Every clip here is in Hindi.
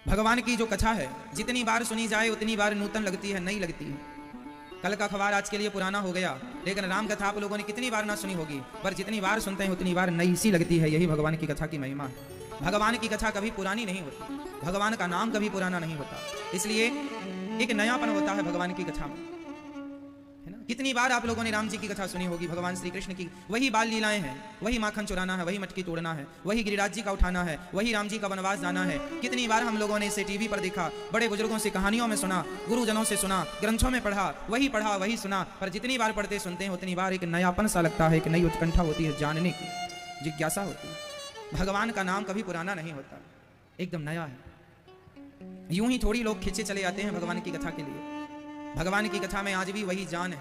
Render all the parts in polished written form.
भगवान की जो कथा है जितनी बार सुनी जाए उतनी बार नूतन लगती है, नई लगती है। कल का अखबार आज के लिए पुराना हो गया, लेकिन राम कथा आप लोगों ने कितनी बार ना सुनी होगी, पर जितनी बार सुनते हैं उतनी बार नई सी लगती है। यही भगवान की कथा की महिमा है। भगवान की कथा कभी पुरानी नहीं होती, भगवान का नाम कभी पुराना नहीं होता, इसलिए एक नयापन होता है भगवान की कथा में, है ना। कितनी बार आप लोगों ने राम जी की कथा सुनी होगी, भगवान श्री कृष्ण की वही बाल लीलाएं हैं, वही माखन चुराना है, वही मटकी तोड़ना है, वही गिरिराज जी का उठाना है, वही राम जी का वनवास जाना है। कितनी बार हम लोगों ने इसे टीवी पर देखा, बड़े बुजुर्गों से कहानियों में सुना, गुरुजनों से सुना, ग्रंथों में पढ़ा वही सुना, पर जितनी बार पढ़ते सुनते हैं उतनी बार एक नयापन सा लगता है, एक नई उत्कंठा होती है, जानने की जिज्ञासा होती है। भगवान का नाम कभी पुराना नहीं होता, एकदम नया है। यूं ही थोड़ी लोग खींचे चले जाते हैं भगवान की कथा के लिए। भगवान की कथा में आज भी वही जान है।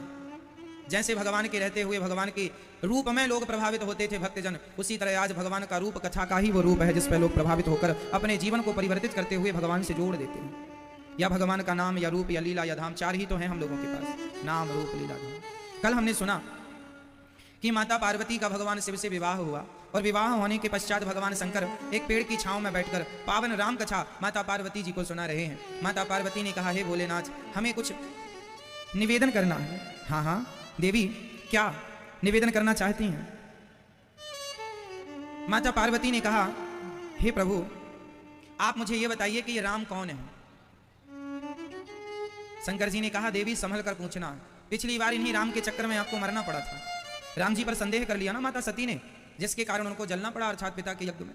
जैसे भगवान के रहते हुए भगवान के रूप में लोग प्रभावित होते थे भक्तजन, उसी तरह आज भगवान का रूप कथा का ही वो रूप है जिस पर लोग प्रभावित होकर अपने जीवन को परिवर्तित करते हुए भगवान से जोड़ देते हैं। या भगवान का नाम या रूप या लीला या धाम, चार ही तो हैं हम लोगों के पास, नाम रूप लीला धाम। कल हमने सुना कि माता पार्वती का भगवान शिव से विवाह हुआ, और विवाह होने के पश्चात भगवान शंकर एक पेड़ की छांव में बैठकर पावन राम कथा माता पार्वती जी को सुना रहे हैं। माता पार्वती ने कहा, हे भोलेनाथ, हमें कुछ निवेदन करना है। हाँ हाँ देवी, क्या निवेदन करना चाहती हैं? माता पार्वती ने कहा, हे प्रभु, आप मुझे यह बताइए कि ये राम कौन है? शंकर जी ने कहा, देवी संभल कर पूछना, पिछली बार इन्हीं राम के चक्कर में आपको मरना पड़ा था। राम जी पर संदेह कर लिया ना माता सती ने, जिसके कारण उनको जलना पड़ा अर्थात पिता के यज्ञ में।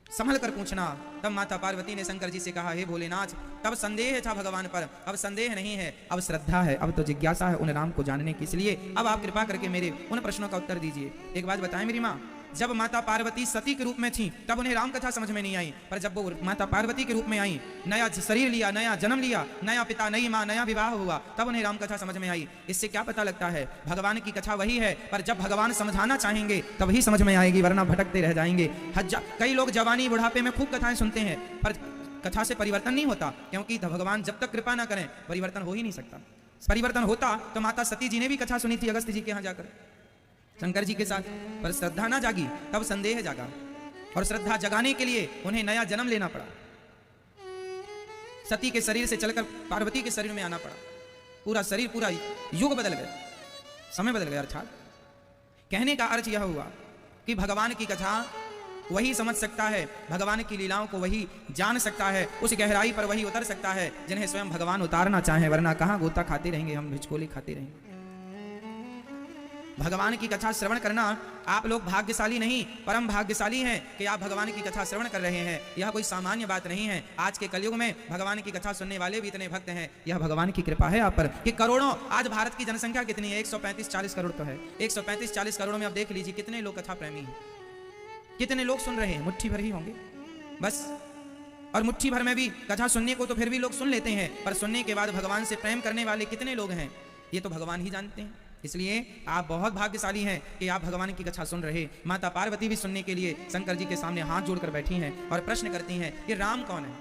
संभल कर पूछना। तब माता पार्वती ने शंकर जी से कहा, हे भोलेनाथ, तब संदेह था भगवान पर, अब संदेह नहीं है, अब श्रद्धा है, अब तो जिज्ञासा है उन राम को जानने की। इसलिए अब आप कृपा करके मेरे उन प्रश्नों का उत्तर दीजिए। एक बात बताएं मेरी माँ, जब माता पार्वती सती के रूप में थी तब उन्हें राम कथा समझ में नहीं आई, पर जब वो माता पार्वती के रूप में आई, नया शरीर लिया, नया जन्म लिया, नया पिता, नई माँ, नया विवाह हुआ, तब उन्हें राम कथा समझ में आई। इससे क्या पता लगता है? भगवान की कथा वही है, पर जब भगवान समझाना चाहेंगे तभी समझ में आएगी, वरना भटकते रह जाएंगे। कई लोग जवानी बुढ़ापे में खूब कथाएं सुनते हैं, पर कथा से परिवर्तन नहीं होता, क्योंकि भगवान जब तक कृपा ना करें परिवर्तन हो ही नहीं सकता। परिवर्तन होता तो माता सती जी ने भी कथा सुनी थी अगस्त्य जी के यहाँ जाकर शंकर जी के साथ, पर श्रद्धा ना जागी, तब संदेह जागा, और श्रद्धा जगाने के लिए उन्हें नया जन्म लेना पड़ा। सती के शरीर से चलकर पार्वती के शरीर में आना पड़ा। पूरा शरीर, पूरा युग बदल गया, समय बदल गया। अर्थात कहने का अर्थ यह हुआ कि भगवान की कथा वही समझ सकता है, भगवान की लीलाओं को वही जान सकता है, उस गहराई पर वही उतर सकता है जिन्हें स्वयं भगवान उतारना चाहे, वरना कहाँ गोता खाते रहेंगे हम, भिचकोली खाते रहेंगे। भगवान की कथा श्रवण करना, आप लोग भाग्यशाली नहीं परम भाग्यशाली हैं कि आप भगवान की कथा श्रवण कर रहे हैं। यह कोई सामान्य बात नहीं है। आज के कलयुग में भगवान की कथा सुनने वाले भी इतने भक्त हैं, यह भगवान की कृपा है आप पर कि करोड़ों, आज भारत की जनसंख्या कितनी है? 135-40 करोड़ तो है। 135-40 करोड़ में अब देख लीजिए कितने लोग कथा प्रेमी हैं, कितने लोग सुन रहे हैं? मुट्ठी भर ही होंगे बस। और मुट्ठी भर में भी कथा सुनने को तो फिर भी लोग सुन लेते हैं, पर सुनने के बाद भगवान से प्रेम करने वाले कितने लोग हैं ये तो भगवान ही जानते हैं। इसलिए आप बहुत भाग्यशाली हैं कि आप भगवान की कथा सुन रहे। माता पार्वती भी सुनने के लिए शंकर जी के सामने हाथ जोड़कर बैठी हैं और प्रश्न करती हैं, ये राम कौन है?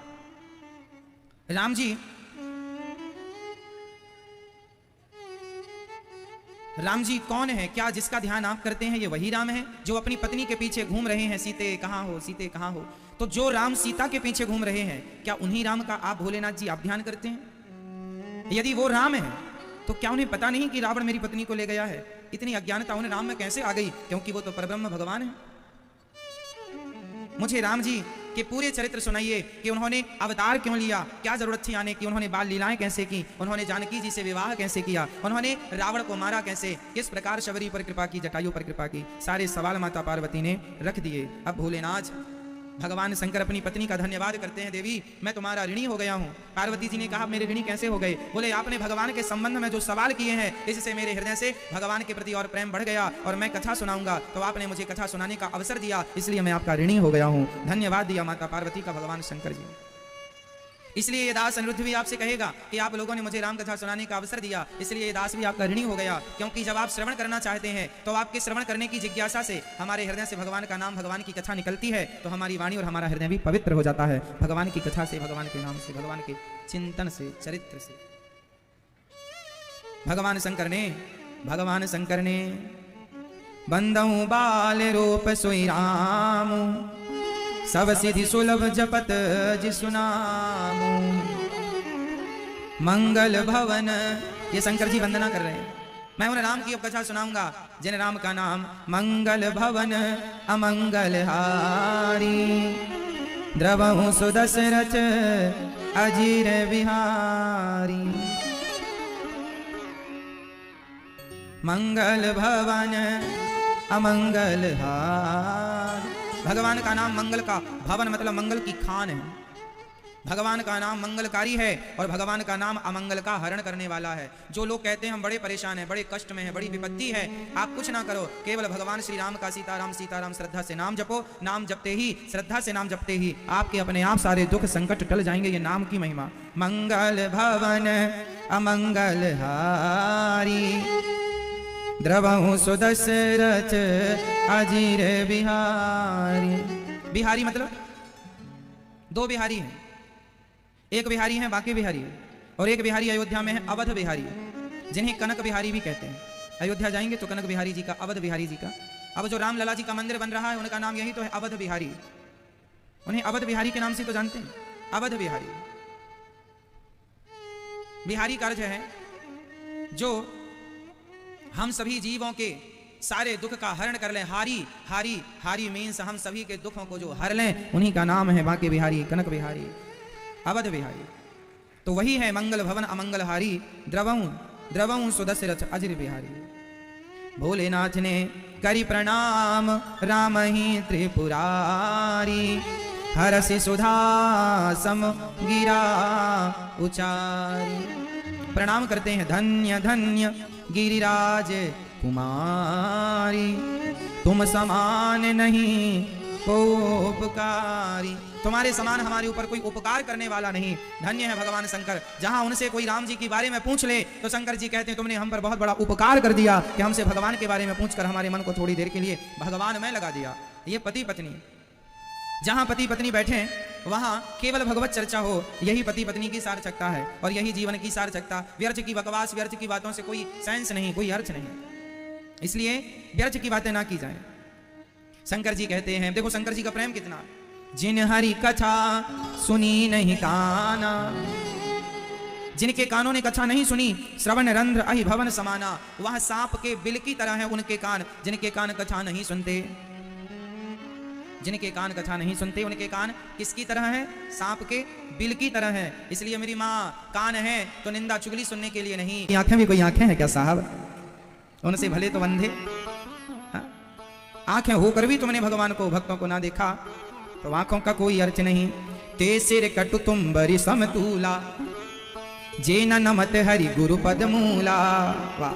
राम जी, राम जी कौन है? क्या जिसका ध्यान आप करते हैं ये वही राम है जो अपनी पत्नी के पीछे घूम रहे हैं? सीते कहाँ हो, सीते कहाँ हो? तो जो राम सीता के पीछे घूम रहे हैं, क्या उन्हीं राम का आप भोलेनाथ जी आप ध्यान करते हैं? यदि वो राम है तो क्या उन्हें पता नहीं कि रावण मेरी पत्नी को ले गया है? इतनी अज्ञानता उन्हें राम में कैसे आ गई? क्योंकि वो तो परब्रह्म भगवान है। मुझे राम जी के पूरे चरित्र सुनाइए कि उन्होंने अवतार क्यों लिया, क्या जरूरत थी आने की, उन्होंने बाल लीलाएं कैसे की, उन्होंने जानकी जी से विवाह कैसे किया, उन्होंने रावण को मारा कैसे, किस प्रकार शबरी पर कृपा की, जटायु पर कृपा की। सारे सवाल माता पार्वती ने रख दिए। अब भोलेनाथ भगवान शंकर अपनी पत्नी का धन्यवाद करते हैं, देवी मैं तुम्हारा ऋणी हो गया हूँ। पार्वती जी ने कहा, मेरे ऋणी कैसे हो गए? बोले, आपने भगवान के संबंध में जो सवाल किए हैं इससे मेरे हृदय से भगवान के प्रति और प्रेम बढ़ गया, और मैं कथा सुनाऊंगा तो आपने मुझे कथा सुनाने का अवसर दिया, इसलिए मैं आपका ऋणी हो गया हूँ। धन्यवाद दिया माता पार्वती का भगवान शंकर जी। इसलिए ये दास अनिरुद्ध भी आपसे कहेगा कि आप लोगों ने मुझे राम कथा सुनाने का अवसर दिया, इसलिए ये दास भी आपका ऋणी हो गया। क्योंकि जब आप श्रवण करना चाहते हैं तो आपके श्रवण करने की जिज्ञासा से हमारे हृदय से भगवान का नाम, भगवान की कथा निकलती है, तो हमारी वाणी और हमारा हृदय भी पवित्र हो जाता है भगवान की कथा से, भगवान के नाम से, भगवान के चिंतन से, चरित्र से। भगवान शंकर ने बंदऊ बाल रूप सोई राम, सब सिद्धि सुलभ जपत जिसु नाम, मंगल भवन। ये शंकर जी वंदना कर रहे हैं। मैं उन राम की अब कथा सुनाऊंगा जिन राम का नाम मंगल भवन अमंगल हारी, द्रवहु सुदशरथ अजीर बिहारी। मंगल भवन अमंगल हारी। भगवान का नाम मंगल का भवन मतलब मंगल की खान है। भगवान का नाम मंगलकारी है और भगवान का नाम अमंगल का हरण करने वाला है। जो लोग कहते हैं हम बड़े परेशान हैं, बड़े कष्ट में हैं, बड़ी विपत्ति है, आप कुछ ना करो, केवल भगवान श्री राम का सीताराम सीताराम श्रद्धा से नाम जपो। नाम जपते ही, श्रद्धा से नाम जपते ही आपके अपने आप सारे दुख संकट टल जाएंगे। ये नाम की महिमा। मंगल भवन अमंगल हारी, द्रवहु सुदशरथ अजीर बिहारी। बिहारी मतलब दो बिहारी हैं, एक बिहारी है बाकी बिहारी है, और एक बिहारी अयोध्या में है अवध बिहारी, जिन्हें कनक बिहारी भी कहते हैं। अयोध्या जाएंगे तो कनक बिहारी जी का, अवध बिहारी जी का। अब जो राम लला जी का मंदिर बन रहा है उनका नाम यही तो है, अवध बिहारी। उन्हें अवध बिहारी के नाम से तो जानते हैं, अवध बिहारी। बिहारी का अर्थ है जो हम सभी जीवों के सारे दुख का हरण कर लें। हारी हारी हारी मीन्स हम सभी के दुखों को जो हर लें, उन्हीं का नाम है बांके बिहारी, कनक बिहारी, अवध बिहारी। तो वही है मंगल भवन अमंगल हारी, द्रवहु सुदशरथ अजीर बिहारी। भोलेनाथ ने करी प्रणाम राम ही त्रिपुरारी, हरसि सुधा सम गिरा उचारी। प्रणाम करते हैं धन्य धन्य गिरिराज कुमारी, तुम समान नहीं को उपकारी। तुम्हारे समान हमारे ऊपर कोई उपकार करने वाला नहीं। धन्य है भगवान शंकर। जहां उनसे कोई राम जी के बारे में पूछ ले तो शंकर जी कहते हैं तुमने हम पर बहुत बड़ा उपकार कर दिया कि हमसे भगवान के बारे में पूछकर हमारे मन को थोड़ी देर के लिए भगवान में लगा दिया। ये पति पत्नी, जहां पति पत्नी बैठे वहां केवल भगवत चर्चा हो, यही पति पत्नी की सार्थकता है और यही जीवन की सार्थकता। व्यर्थ की बकवास, व्यर्थ की बातों से कोई सेंस नहीं, कोई अर्थ नहीं। इसलिए व्यर्थ की बातें ना की जाए। शंकर जी कहते हैं, देखो शंकर जी का प्रेम कितना। जिन हरि कथा सुनी नहीं काना, जिनके कानों ने कथा नहीं सुनी, श्रवण रंध्र अहि भवन समाना। वह सांप के बिल की तरह है उनके कान, जिनके कान कथा नहीं सुनते। जिनके कान कथा नहीं सुनते उनके कान किसकी तरह है? सांप के बिल की तरह है। इसलिए मेरी माँ कान है तो निंदा चुगली सुनने के लिए नहीं। आंखें भी कोई आंखें हैं क्या साहब? उनसे भले तो अंधे। आंखें होकर भी तुमने भगवान को, भक्तों को ना देखा तो आंखों का कोई अर्थ नहीं। ते सिर कटु तुम बरी समतूला, जे न नमत हरि गुरु पद मूला। वाह।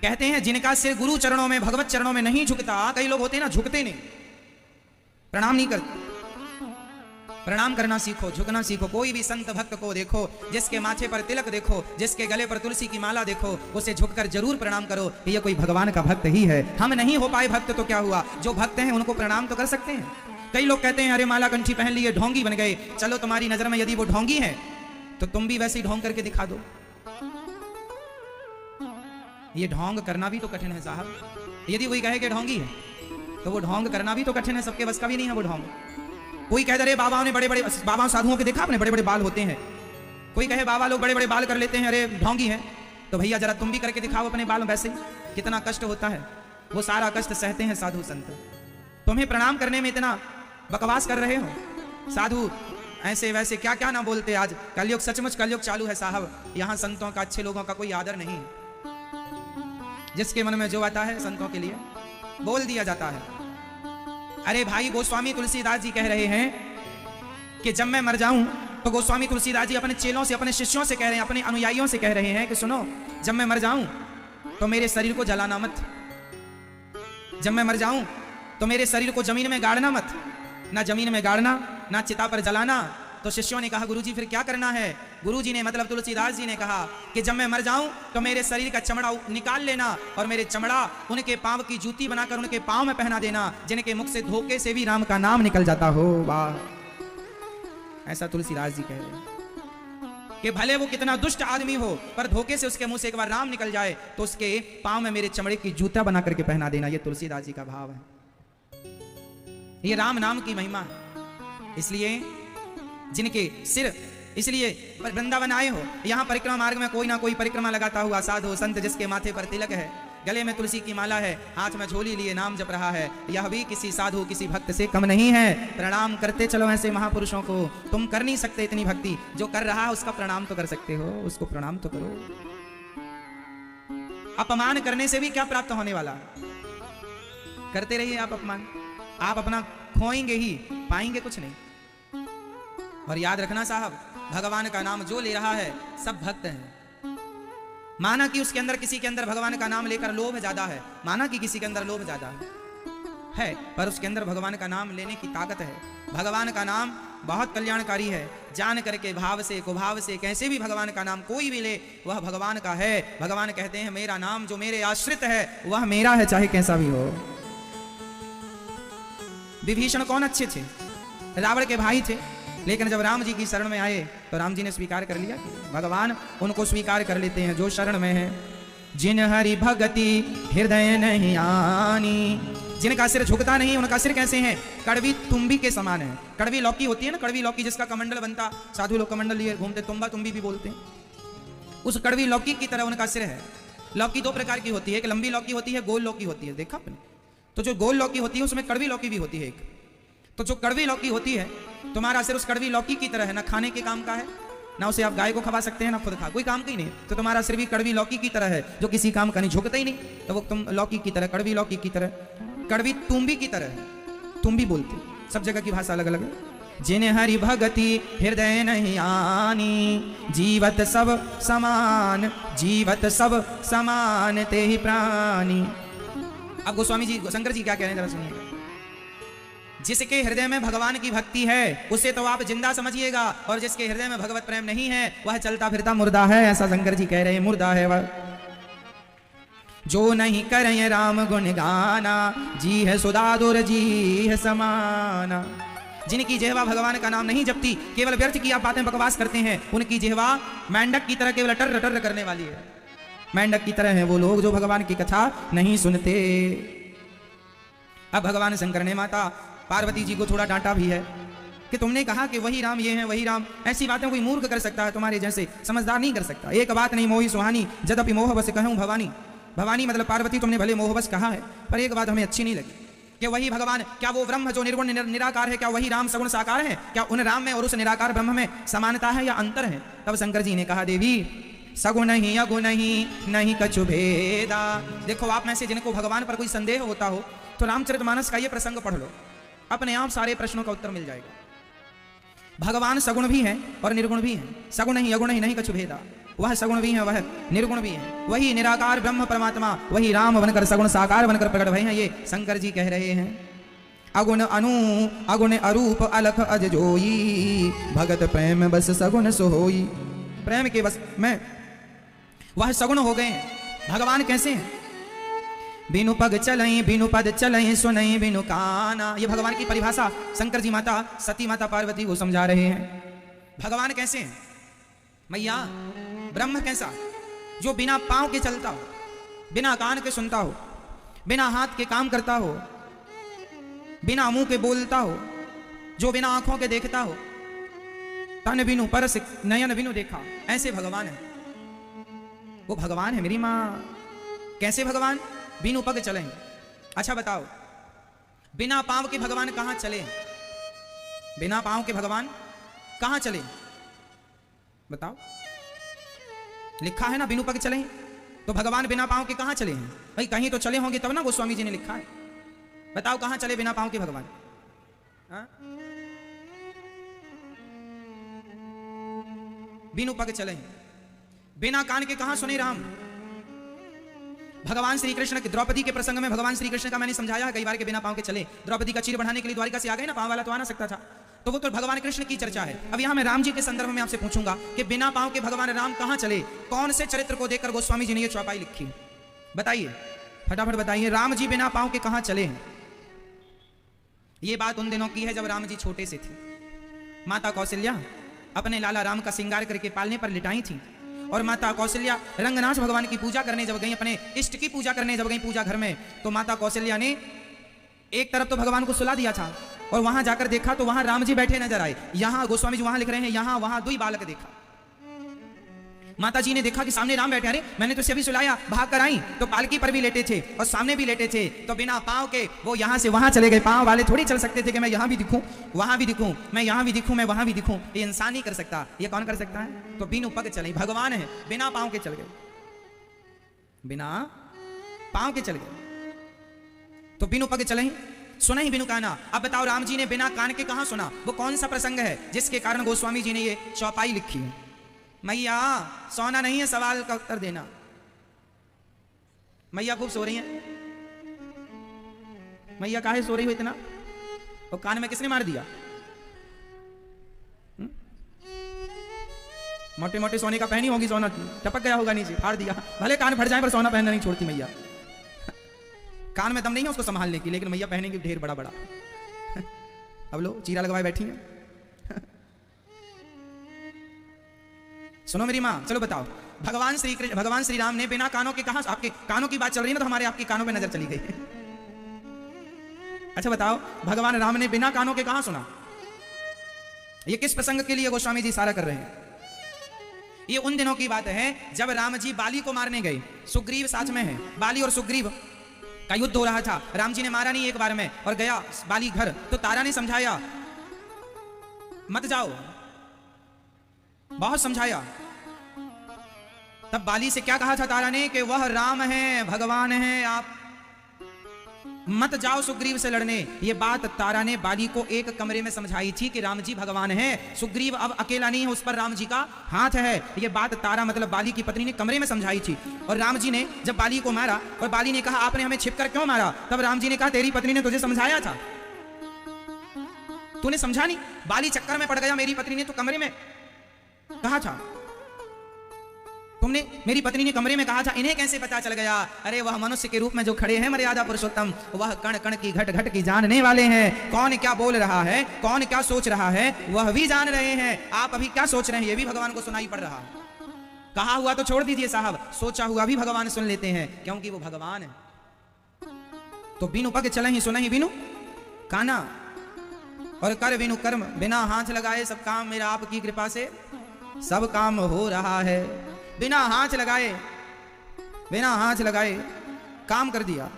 कहते हैं जिनका सिर गुरु चरणों में, भगवत चरणों में नहीं झुकता। कई लोग होते हैं ना, झुकते नहीं, प्रणाम नहीं करते। प्रणाम करना सीखो, झुकना सीखो। कोई भी संत भक्त को देखो, जिसके माथे पर तिलक देखो, जिसके गले पर तुलसी की माला देखो, उसे झुककर जरूर प्रणाम करो। ये कोई भगवान का भक्त ही है। हम नहीं हो पाए भक्त तो क्या हुआ, जो भक्त हैं उनको प्रणाम तो कर सकते हैं। कई लोग कहते हैं अरे माला कंठी पहन लिए ढोंगी बन गए। चलो तुम्हारी नजर में यदि वो ढोंगी है तो तुम भी वैसे ही ढोंग करके दिखा दो। ये ढोंग करना भी तो कठिन है साहब। यदि कोई कहे कि ढोंगी है तो वो ढोंग करना भी तो कठिन है, सबके बस का भी नहीं है वो ढोंग। कोई कहे अरे बाबा ने बड़े बड़े, बाबा साधुओं के देखा आपने, बड़े बड़े बाल होते हैं। कोई कहे बाबा लोग बड़े बड़े बाल कर लेते हैं, अरे ढोंगी है। तो भैया जरा तुम भी करके दिखाओ अपने बाल वैसे। कितना कष्ट होता है, वो सारा कष्ट सहते हैं साधु संत। तुम्हें प्रणाम करने में इतना बकवास कर रहे हो। साधु ऐसे वैसे क्या क्या ना बोलते। आज कलयुग, सचमुच कलयुग चालू है साहब। यहाँ संतों का, अच्छे लोगों का कोई आदर नहीं। जिसके मन में जो आता है संतों के लिए बोल दिया जाता है। अरे भाई गोस्वामी तुलसीदास जी कह रहे हैं कि जब मैं मर जाऊं तो गोस्वामी तुलसीदास जी अपने चेलों से, अपने शिष्यों से कह रहे हैं, अपने अनुयायियों से कह रहे हैं कि सुनो, जब मैं मर जाऊं तो मेरे शरीर को जलाना मत। जब मैं मर जाऊं तो मेरे शरीर को जमीन में गाड़ना मत। ना जमीन में गाड़ना, ना चिता पर जलाना। तो शिष्यों ने कहा गुरुजी फिर क्या करना है? गुरुजी ने, मतलब तुलसीदास जी ने कहा कि जब मैं मर जाऊं तो मेरे शरीर का चमड़ा निकाल लेना और मेरे चमड़ा उनके पांव की जूती बनाकर उनके पांव में पहना देना, जिनके मुख से धोखे से भी राम का नाम निकल जाता हो। वाह। ऐसा तुलसीदास जी कह रहे हैं कि भले वो कितना दुष्ट आदमी हो, पर धोखे से उसके मुंह से एक बार राम निकल जाए तो उसके पांव में मेरे चमड़े की जूता बना करके पहना देना। ये तुलसीदास जी का भाव है। ये राम नाम की महिमा है। इसलिए जिनके सिर, इसलिए वृंदावन आए हो, यहाँ परिक्रमा मार्ग में कोई ना कोई परिक्रमा लगाता हुआ साधु संत जिसके माथे पर तिलक है, गले में तुलसी की माला है, हाथ में झोली लिए नाम जप रहा है, यह भी किसी साधु किसी भक्त से कम नहीं है। प्रणाम करते चलो ऐसे महापुरुषों को। तुम कर नहीं सकते इतनी भक्ति, जो कर रहा है उसका प्रणाम तो कर सकते हो, उसको प्रणाम तो करो। अपमान करने से भी क्या प्राप्त होने वाला? करते रहिए आप अपमान, आप अपना खोएंगे ही, पाएंगे कुछ नहीं। और याद रखना साहब, भगवान का नाम जो ले रहा है सब भक्त हैं। माना कि उसके अंदर, किसी के अंदर भगवान का नाम लेकर लोभ ज्यादा है, माना कि किसी के अंदर लोभ ज्यादा है, पर उसके अंदर भगवान का नाम लेने की ताकत है। भगवान का नाम बहुत कल्याणकारी है। जान करके, भाव से, कुभाव से, कैसे भी भगवान का नाम कोई भी ले, वह भगवान का है। भगवान कहते हैं मेरा नाम जो मेरे आश्रित है वह मेरा है, चाहे कैसा भी हो। विभीषण कौन अच्छे थे? रावण के भाई थे, लेकिन जब राम जी की शरण में आए तो राम जी ने स्वीकार कर लिया कि भगवान उनको स्वीकार कर लेते हैं जो शरण में है। जिन हरि भगति हृदय नहीं आनी, जिनका सिर झुकता नहीं, उनका सिर कैसे है? कड़वी तुम्बी के समान है। कड़वी लौकी होती है ना, कड़वी लौकी जिसका कमंडल बनता, साधु लोग कमंडल लिए घूमते, तुम्बा तुम्बी भी बोलते हैं, उस कड़वी लौकी की तरह उनका सिर है। लौकी दो प्रकार की होती है, एक लंबी लौकी होती है, गोल लौकी होती है, देखा आपने? तो जो गोल लौकी होती है उसमें कड़वी लौकी भी होती है एक। तो जो कड़वी लौकी होती है, तुम्हारा सिर उस कड़वी लौकी की तरह है, ना खाने के काम का है, ना उसे आप गाय को खवा सकते हैं, ना खुद खा, कोई काम का ही नहीं। तो तुम्हारा सिर भी कड़वी लौकी की तरह है, जो किसी काम का नहीं, झुकता ही नहीं, तो वो तुम लौकी की तरह, कड़वी लौकी की तरह, कड़वी तुम्बी की तरह है। तुम्बी बोलते, सब जगह की भाषा अलग अलग है। जिन हरि भगति हृदय नहीं आनी, जीवत सब समान, जीवत सब समान ते ही प्राणी। अब गोस्वामी जी, शंकर जी क्या कह रहे हैं जरा सुनिए। जिसके हृदय में भगवान की भक्ति है उसे तो आप जिंदा समझिएगा, और जिसके हृदय में भगवत प्रेम नहीं है वह चलता फिरता मुर्दा है, ऐसा शंकर जी कह रहे हैं, मुर्दा है वह। जो नहीं करें राम गुण गाना, जी है सुदादुर जी है समाना। जिनकी जिह्वा भगवान का नाम नहीं जपती, केवल व्यर्थ की आप बातें बकवास करते हैं, उनकी जिह्वा मेंढक की तरह केवल टर टर करने वाली है। मेंढक की तरह है वो लोग जो भगवान की कथा नहीं सुनते। अब भगवान शंकर ने माता पार्वती जी को थोड़ा डांटा भी है कि तुमने कहा कि वही राम ये है, वही राम। ऐसी बातें कोई मूर्ख कर सकता है, तुम्हारे जैसे समझदार नहीं कर सकता। एक बात नहीं मोही सुहानी, जदपि मोह बस कहूं भवानी। भवानी मतलब पार्वती, तुमने भले मोह बस कहा है, पर एक बात हमें अच्छी नहीं लगी कि वही भगवान, क्या वो ब्रह्म जो निर्गुण निराकार है, क्या वही राम सगुण साकार है? क्या उन राम में और उस निराकार ब्रह्म में समानता है या अंतर है? तब शंकर जी ने कहा, देवी सगुण ही अगुण ही नहीं कछु भेदा। देखो, आप में से जिनको भगवान पर कोई संदेह होता हो तो रामचरितमानस का ये प्रसंग पढ़ लो, अपने आप सारे प्रश्नों का उत्तर मिल जाएगा। भगवान सगुण भी है और निर्गुण भी है। सगुण ही अगुण ही नहीं कछु भेदा, वह सगुण भी है, वह निर्गुण भी है। वही निराकार ब्रह्म परमात्मा, वही राम बनकर सगुण साकार बनकर प्रकट भए हैं, ये शंकर जी कह रहे हैं। अगुण अनु अगुण अरूप अलख अज जोई, भगत प्रेम बस सगुण सोई। प्रेम के बस में वह सगुण हो गए। भगवान कैसे हैं? बिनु पग चलई बिनु पद चलई सुनई बिनु काना। ये भगवान की परिभाषा शंकर जी माता सती माता पार्वती को समझा रहे हैं। भगवान कैसे हैं? मैया ब्रह्म कैसा? जो बिना पांव के चलता हो, बिना कान के सुनता हो, बिना हाथ के काम करता हो, बिना मुंह के बोलता हो, जो बिना आंखों के देखता हो, तन बिनु परस नयन बिनु देखा, ऐसे भगवान है। वो भगवान है मेरी माँ। कैसे भगवान? बिनु पग चले। अच्छा बताओ, बिना पांव के भगवान कहां चले? बिना पांव के भगवान कहां चले? बताओ, लिखा है ना बिनु पग चले, तो भगवान बिना पांव के कहां चले हैं? भाई कहीं तो चले होंगे तब ना गोस्वामी जी ने लिखा है। बताओ कहां चले बिना पांव के भगवान? बिनु पग चले। बिना कान के कहां सुने राम? भगवान श्री कृष्ण के द्रौपदी के प्रसंग में भगवान श्री कृष्ण का मैंने समझाया कई बार के बिना पांव के चले। द्रौपदी का चीर बढ़ाने के लिए द्वारिका से आ गए ना, पांव वाला तो आ ना सकता था, तो वो तो भगवान कृष्ण की चर्चा है। अब यहां मैं राम जी के संदर्भ में आपसे पूछूंगा कि बिना पांव के भगवान राम कहां चले? कौन से चरित्र को देखकर गोस्वामी जी ने ये चौपाई लिखी? बताइए, फटाफट बताइए, राम जी बिना पांव के कहां चले हैं? ये बात उन दिनों की है जब राम जी छोटे से थे। माता कौशल्या अपने लाला राम का श्रृंगार करके पालने पर लिटाई थी, और माता कौशल्या रंगनाथ भगवान की पूजा करने जब गई, अपने इष्ट की पूजा करने जब गई पूजा घर में, तो माता कौशल्या ने एक तरफ तो भगवान को सुला दिया था और वहां जाकर देखा तो वहां राम जी बैठे नजर आए। यहां गोस्वामी जी वहां लिख रहे हैं, यहां वहां दुई बालक देखा। माता जी ने देखा कि सामने राम बैठे, अरे मैंने तो इसे अभी सुलाया, भाग कर आई तो पालकी पर भी लेटे थे और सामने भी लेटे थे, तो बिना पांव के वो यहां से वहां चले गए। पांव वाले थोड़ी चल सकते थे कि मैं यहां भी दिखूं, वहां भी दिखूं, मैं यहां भी दिखूं, मैं वहां भी दिखूं। ये इंसान ही कर सकता, ये कौन कर सकता है? तो बिनु पग चले, भगवान है, बिना पांव के चल गए, बिना पांव के चल गए, तो बिनु पग चले ही, सुना ही बिनु काना। अब बताओ राम जी ने बिना कान के कहां सुना? वो कौन सा प्रसंग है जिसके कारण गोस्वामी जी ने ये चौपाई लिखी है? मैया सोना नहीं है, सवाल का उत्तर देना। मैया खूब सो रही हैं, मैया काहे सो रही हो इतना? और कान में किसने मार दिया? मोटे मोटे सोने का पहनी होगी, सोना टपक गया होगा नीचे, फाड़ दिया। भले कान फट जाए पर सोना पहनना नहीं छोड़ती मैया। कान में दम नहीं है उसको संभालने की, लेकिन मैया पहनेंगी ढेर बड़ा बड़ा। अब लो चीरा लगवाए बैठी हैं। सुनो मेरी माँ, चलो बताओ, भगवान श्री राम ने बिना कानों के कहा? आपके कानों की बात चल रही है ना, तो हमारे आपके कानों पे नजर चली गई। अच्छा बताओ, भगवान राम ने बिना कानों के कहा सुना? ये किस प्रसंग के लिए गोस्वामी जी इशारा कर रहे हैं? ये उन दिनों की बात है जब राम जी बाली को मारने गए। सुग्रीव साथ में है, बाली और सुग्रीव का युद्ध हो रहा था। राम जी ने मारा नहीं एक बार में, और गया बाली घर, तो तारा ने समझाया मत जाओ, बहुत समझाया। तब बाली से क्या कहा था तारा ने कि वह राम है, भगवान है, आप मत जाओ सुग्रीव से लड़ने। ये बात तारा ने बाली को एक कमरे में समझाई थी कि राम जी भगवान है, सुग्रीव अब अकेला नहीं है, उस पर राम जी का हाथ है। ये बात तारा मतलब बाली की पत्नी ने कमरे में समझाई थी। और राम जी ने जब बाली को मारा और बाली ने कहा आपने हमें छिपकर क्यों मारा, तब राम जी ने कहा तेरी पत्नी ने तुझे समझाया था, तूने समझा नहीं। बाली चक्कर में पड़ गया, मेरी पत्नी ने तो कमरे में कहा था, तुमने मेरी पत्नी ने कमरे में कहा था, इन्हें कैसे पता चल गया? अरे वह मनुष्य के रूप में जो खड़े हैं मर्यादा पुरुषोत्तम, वह कण कण की घट घट की जानने वाले हैं। कौन क्या बोल रहा है, कौन क्या सोच रहा है, वह भी जान रहे हैं। आप अभी क्या सोच रहे हैं, ये भी भगवान को सुनाई पड़ रहा है। कहा हुआ तो छोड़ दीजिए साहब, सोचा हुआ भी भगवान सुन लेते हैं, क्योंकि वो भगवान है। तो बिनु पग चले ही सुना ही बिनु काना, और कर बिनु कर्म, बिना हाथ लगाए सब काम मेरा आपकी कृपा से सब काम हो रहा है। बिना हाथ लगाए, बिना हाथ लगाए काम कर दिया,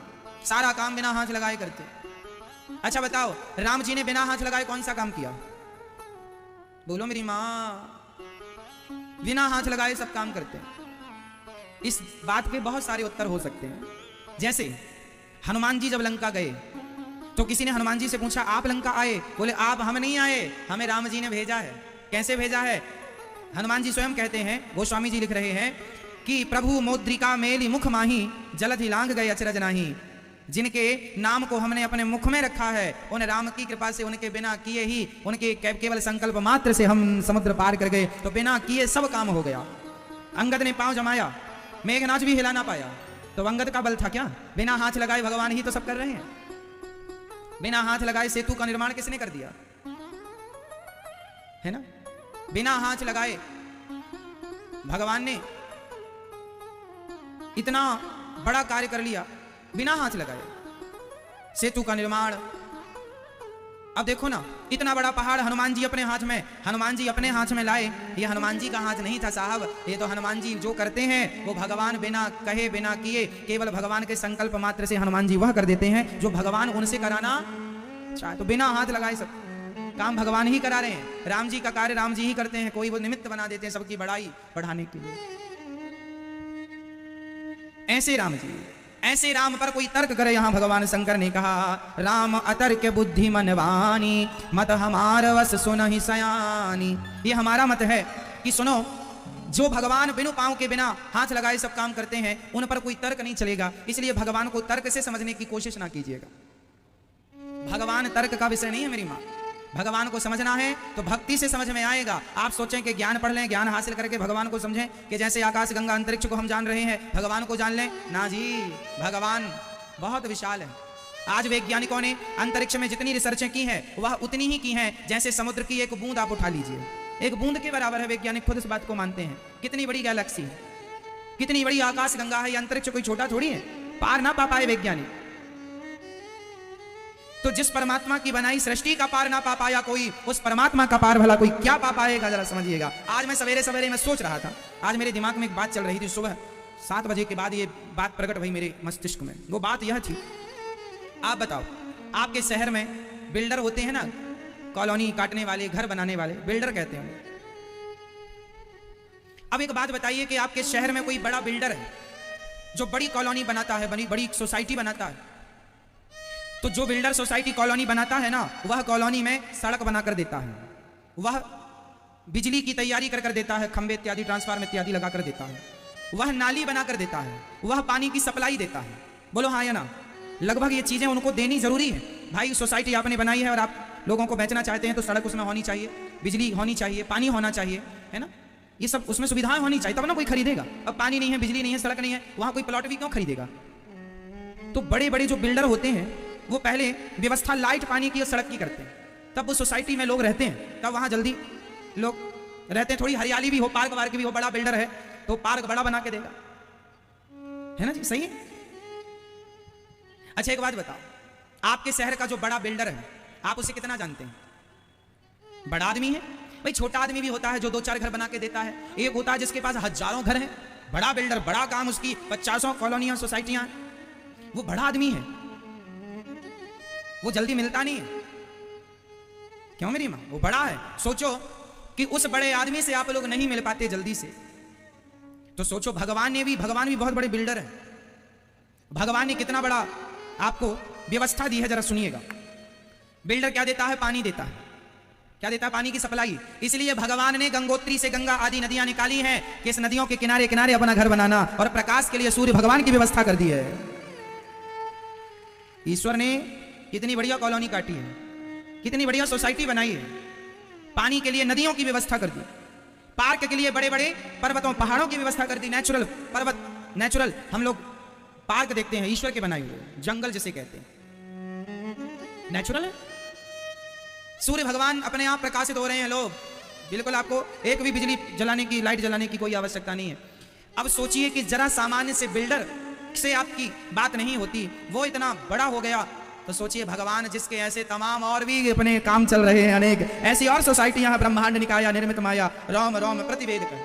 सारा काम बिना हाथ लगाए करते। अच्छा बताओ, राम जी ने बिना हाथ लगाए कौन सा काम किया? बोलो मेरी माँ। बिना हाथ लगाए सब काम करते हैं। इस बात के बहुत सारे उत्तर हो सकते हैं। जैसे हनुमान जी जब लंका गए तो किसी ने हनुमान जी से पूछा आप लंका आए? बोले आप, हम नहीं आए, हमें राम जी ने भेजा है। कैसे भेजा है? हनुमान जी स्वयं कहते हैं, गोस्वामी जी लिख रहे हैं कि प्रभु मोद्रिका मेली मुख माही, जलधि लांघ गए अचरज नाही। जिनके नाम को हमने अपने मुख में रखा है, उन राम की कृपा से, उनके बिना किए ही, उनके केवल संकल्प मात्र से हम समुद्र पार कर गए। तो बिना किए सब काम हो गया। अंगद ने पांव जमाया, मेघनाथ भी हिला ना पाया, तो अंगद का बल था क्या? बिना हाथ लगाए भगवान ही तो सब कर रहे हैं। बिना हाथ लगाए सेतु का निर्माण किसने कर दिया है ना? बिना हाथ लगाए भगवान ने इतना बड़ा कार्य कर लिया, बिना हाथ लगाए सेतु का निर्माण। अब देखो ना, इतना बड़ा पहाड़ हनुमान जी अपने हाथ में, हनुमान जी अपने हाथ में लाए। ये हनुमान जी का हाथ नहीं था साहब, ये तो हनुमान जी जो करते हैं वो भगवान बिना कहे बिना किए, केवल भगवान के संकल्प मात्र से हनुमान जी वह कर देते हैं जो भगवान उनसे कराना चाहे। तो बिना हाथ लगाए सब काम भगवान ही करा रहे हैं। राम जी का कार्य राम जी ही करते हैं, कोई वो निमित्त बना देते हैं सबकी बड़ाई बढ़ाने के लिए। ऐसे राम जी, ऐसे राम पर कोई तर्क करे, यहां भगवान शंकर ने कहा राम अतर्क बुद्धि मनवानी, मत हमार वस सुनहि सयानी। ये हमारा मत है कि सुनो, जो भगवान बिनु पांव के बिना हाथ लगाए सब काम करते हैं, उन पर कोई तर्क नहीं चलेगा। इसलिए भगवान को तर्क से समझने की कोशिश ना कीजिएगा। भगवान तर्क का विषय नहीं है मेरी माँ। भगवान को समझना है तो भक्ति से समझ में आएगा। आप सोचें कि ज्ञान पढ़ लें, ज्ञान हासिल करके भगवान को समझें कि जैसे आकाश गंगा अंतरिक्ष को हम जान रहे हैं, भगवान को जान लें, ना जी, भगवान बहुत विशाल है। आज वैज्ञानिकों ने अंतरिक्ष में जितनी रिसर्चें की हैं वह उतनी ही की हैं जैसे समुद्र की एक बूंद आप उठा लीजिए, एक बूंद के बराबर है। वैज्ञानिक खुद इस बात को मानते हैं। कितनी बड़ी गैलेक्सी है, कितनी बड़ी आकाश गंगा है, ये अंतरिक्ष कोई छोटा थोड़ी है, पार ना पा पाए वैज्ञानिक। तो जिस परमात्मा की बनाई सृष्टि का पार ना पा पाया कोई, उस परमात्मा का पार भला कोई क्या पा पाएगा, जरा समझिएगा। आज मैं सवेरे सवेरे मैं सोच रहा था, आज मेरे दिमाग में एक बात चल रही थी, सुबह 7 बजे के बाद ये बात प्रकट हुई मेरे मस्तिष्क में। वो बात यह थी, आप बताओ, आपके शहर में बिल्डर होते हैं ना, कॉलोनी काटने वाले, घर बनाने वाले, बिल्डर कहते हैं। अब एक बात बताइए कि आपके शहर में कोई बड़ा बिल्डर है जो बड़ी कॉलोनी बनाता है, बड़ी सोसाइटी बनाता है, तो जो बिल्डर सोसाइटी कॉलोनी बनाता है ना, वह कॉलोनी में सड़क बनाकर देता है, वह बिजली की तैयारी कर देता है, खंबे इत्यादि, ट्रांसफार्मर इत्यादि लगा कर देता है, वह नाली बनाकर देता है, वह पानी की सप्लाई देता है। बोलो हाँ या ना? लगभग ये चीजें उनको देनी जरूरी है। भाई सोसाइटी आपने बनाई है और आप लोगों को बेचना चाहते हैं, तो सड़क उसमें होनी चाहिए, बिजली होनी चाहिए, पानी होना चाहिए, है ना, ये सब उसमें सुविधाएं होनी चाहिए, तब ना कोई खरीदेगा। अब पानी नहीं है, बिजली नहीं है, सड़क नहीं है, वहां कोई प्लॉट भी क्यों खरीदेगा? तो बड़े बड़े जो बिल्डर होते हैं वो पहले व्यवस्था लाइट, पानी की और सड़क की करते हैं, तब वो सोसाइटी में लोग रहते हैं, तब वहां जल्दी लोग रहते हैं, थोड़ी हरियाली भी हो, पार्क वार्क भी हो। बड़ा बिल्डर है तो पार्क बड़ा बना के देगा, है ना जी, सही है। अच्छा एक बात बताओ, आपके शहर का जो बड़ा बिल्डर है, आप उसे कितना जानते हैं? बड़ा आदमी है भाई। छोटा आदमी भी होता है जो 2-4 घर बना के देता है, एक होता है जिसके पास हजारों घर हैं। बड़ा बिल्डर, बड़ा काम, उसकी 50 कॉलोनियां, सोसाइटियां, वो बड़ा आदमी है, वो जल्दी मिलता नहीं है। क्यों मेरी मां? वो बड़ा है। सोचो कि उस बड़े आदमी से आप लोग नहीं मिल पाते जल्दी से, तो सोचो भगवान भी बहुत बड़े बिल्डर है। भगवान ने कितना बड़ा आपको व्यवस्था दी है, जरा सुनिएगा। बिल्डर क्या देता है? पानी देता है। क्या देता है? पानी की सप्लाई। इसलिए भगवान ने गंगोत्री से गंगा आदि नदियां निकाली हैं कि इस नदियों के किनारे किनारे अपना घर बनाना, और प्रकाश के लिए सूर्य भगवान की व्यवस्था कर दी है। ईश्वर ने कितनी बढ़िया कॉलोनी काटी है, कितनी बढ़िया सोसाइटी बनाई है, पानी के लिए नदियों की व्यवस्था कर दी, पार्क के लिए बड़े बड़े पर्वतों पहाड़ों की व्यवस्था कर दी, नेचुरल पर्वत, नेचुरल हम लोग पार्क देखते हैं, ईश्वर के बनाए हुए, जंगल जिसे कहते हैं, नेचुरल है। सूर्य भगवान अपने आप प्रकाशित हो रहे हैं लोग, बिल्कुल आपको एक भी बिजली जलाने की, लाइट जलाने की कोई आवश्यकता नहीं है। अब सोचिए कि जरा सामान्य से बिल्डर से आपकी बात नहीं होती, वो इतना बड़ा हो गया, तो सोचिए भगवान जिसके ऐसे तमाम और भी अपने काम चल रहे हैं, अनेक ऐसी और सोसाइटियां, ब्रह्मांड निकाया, निर्मित माया, रोम रोम प्रतिवेद कर।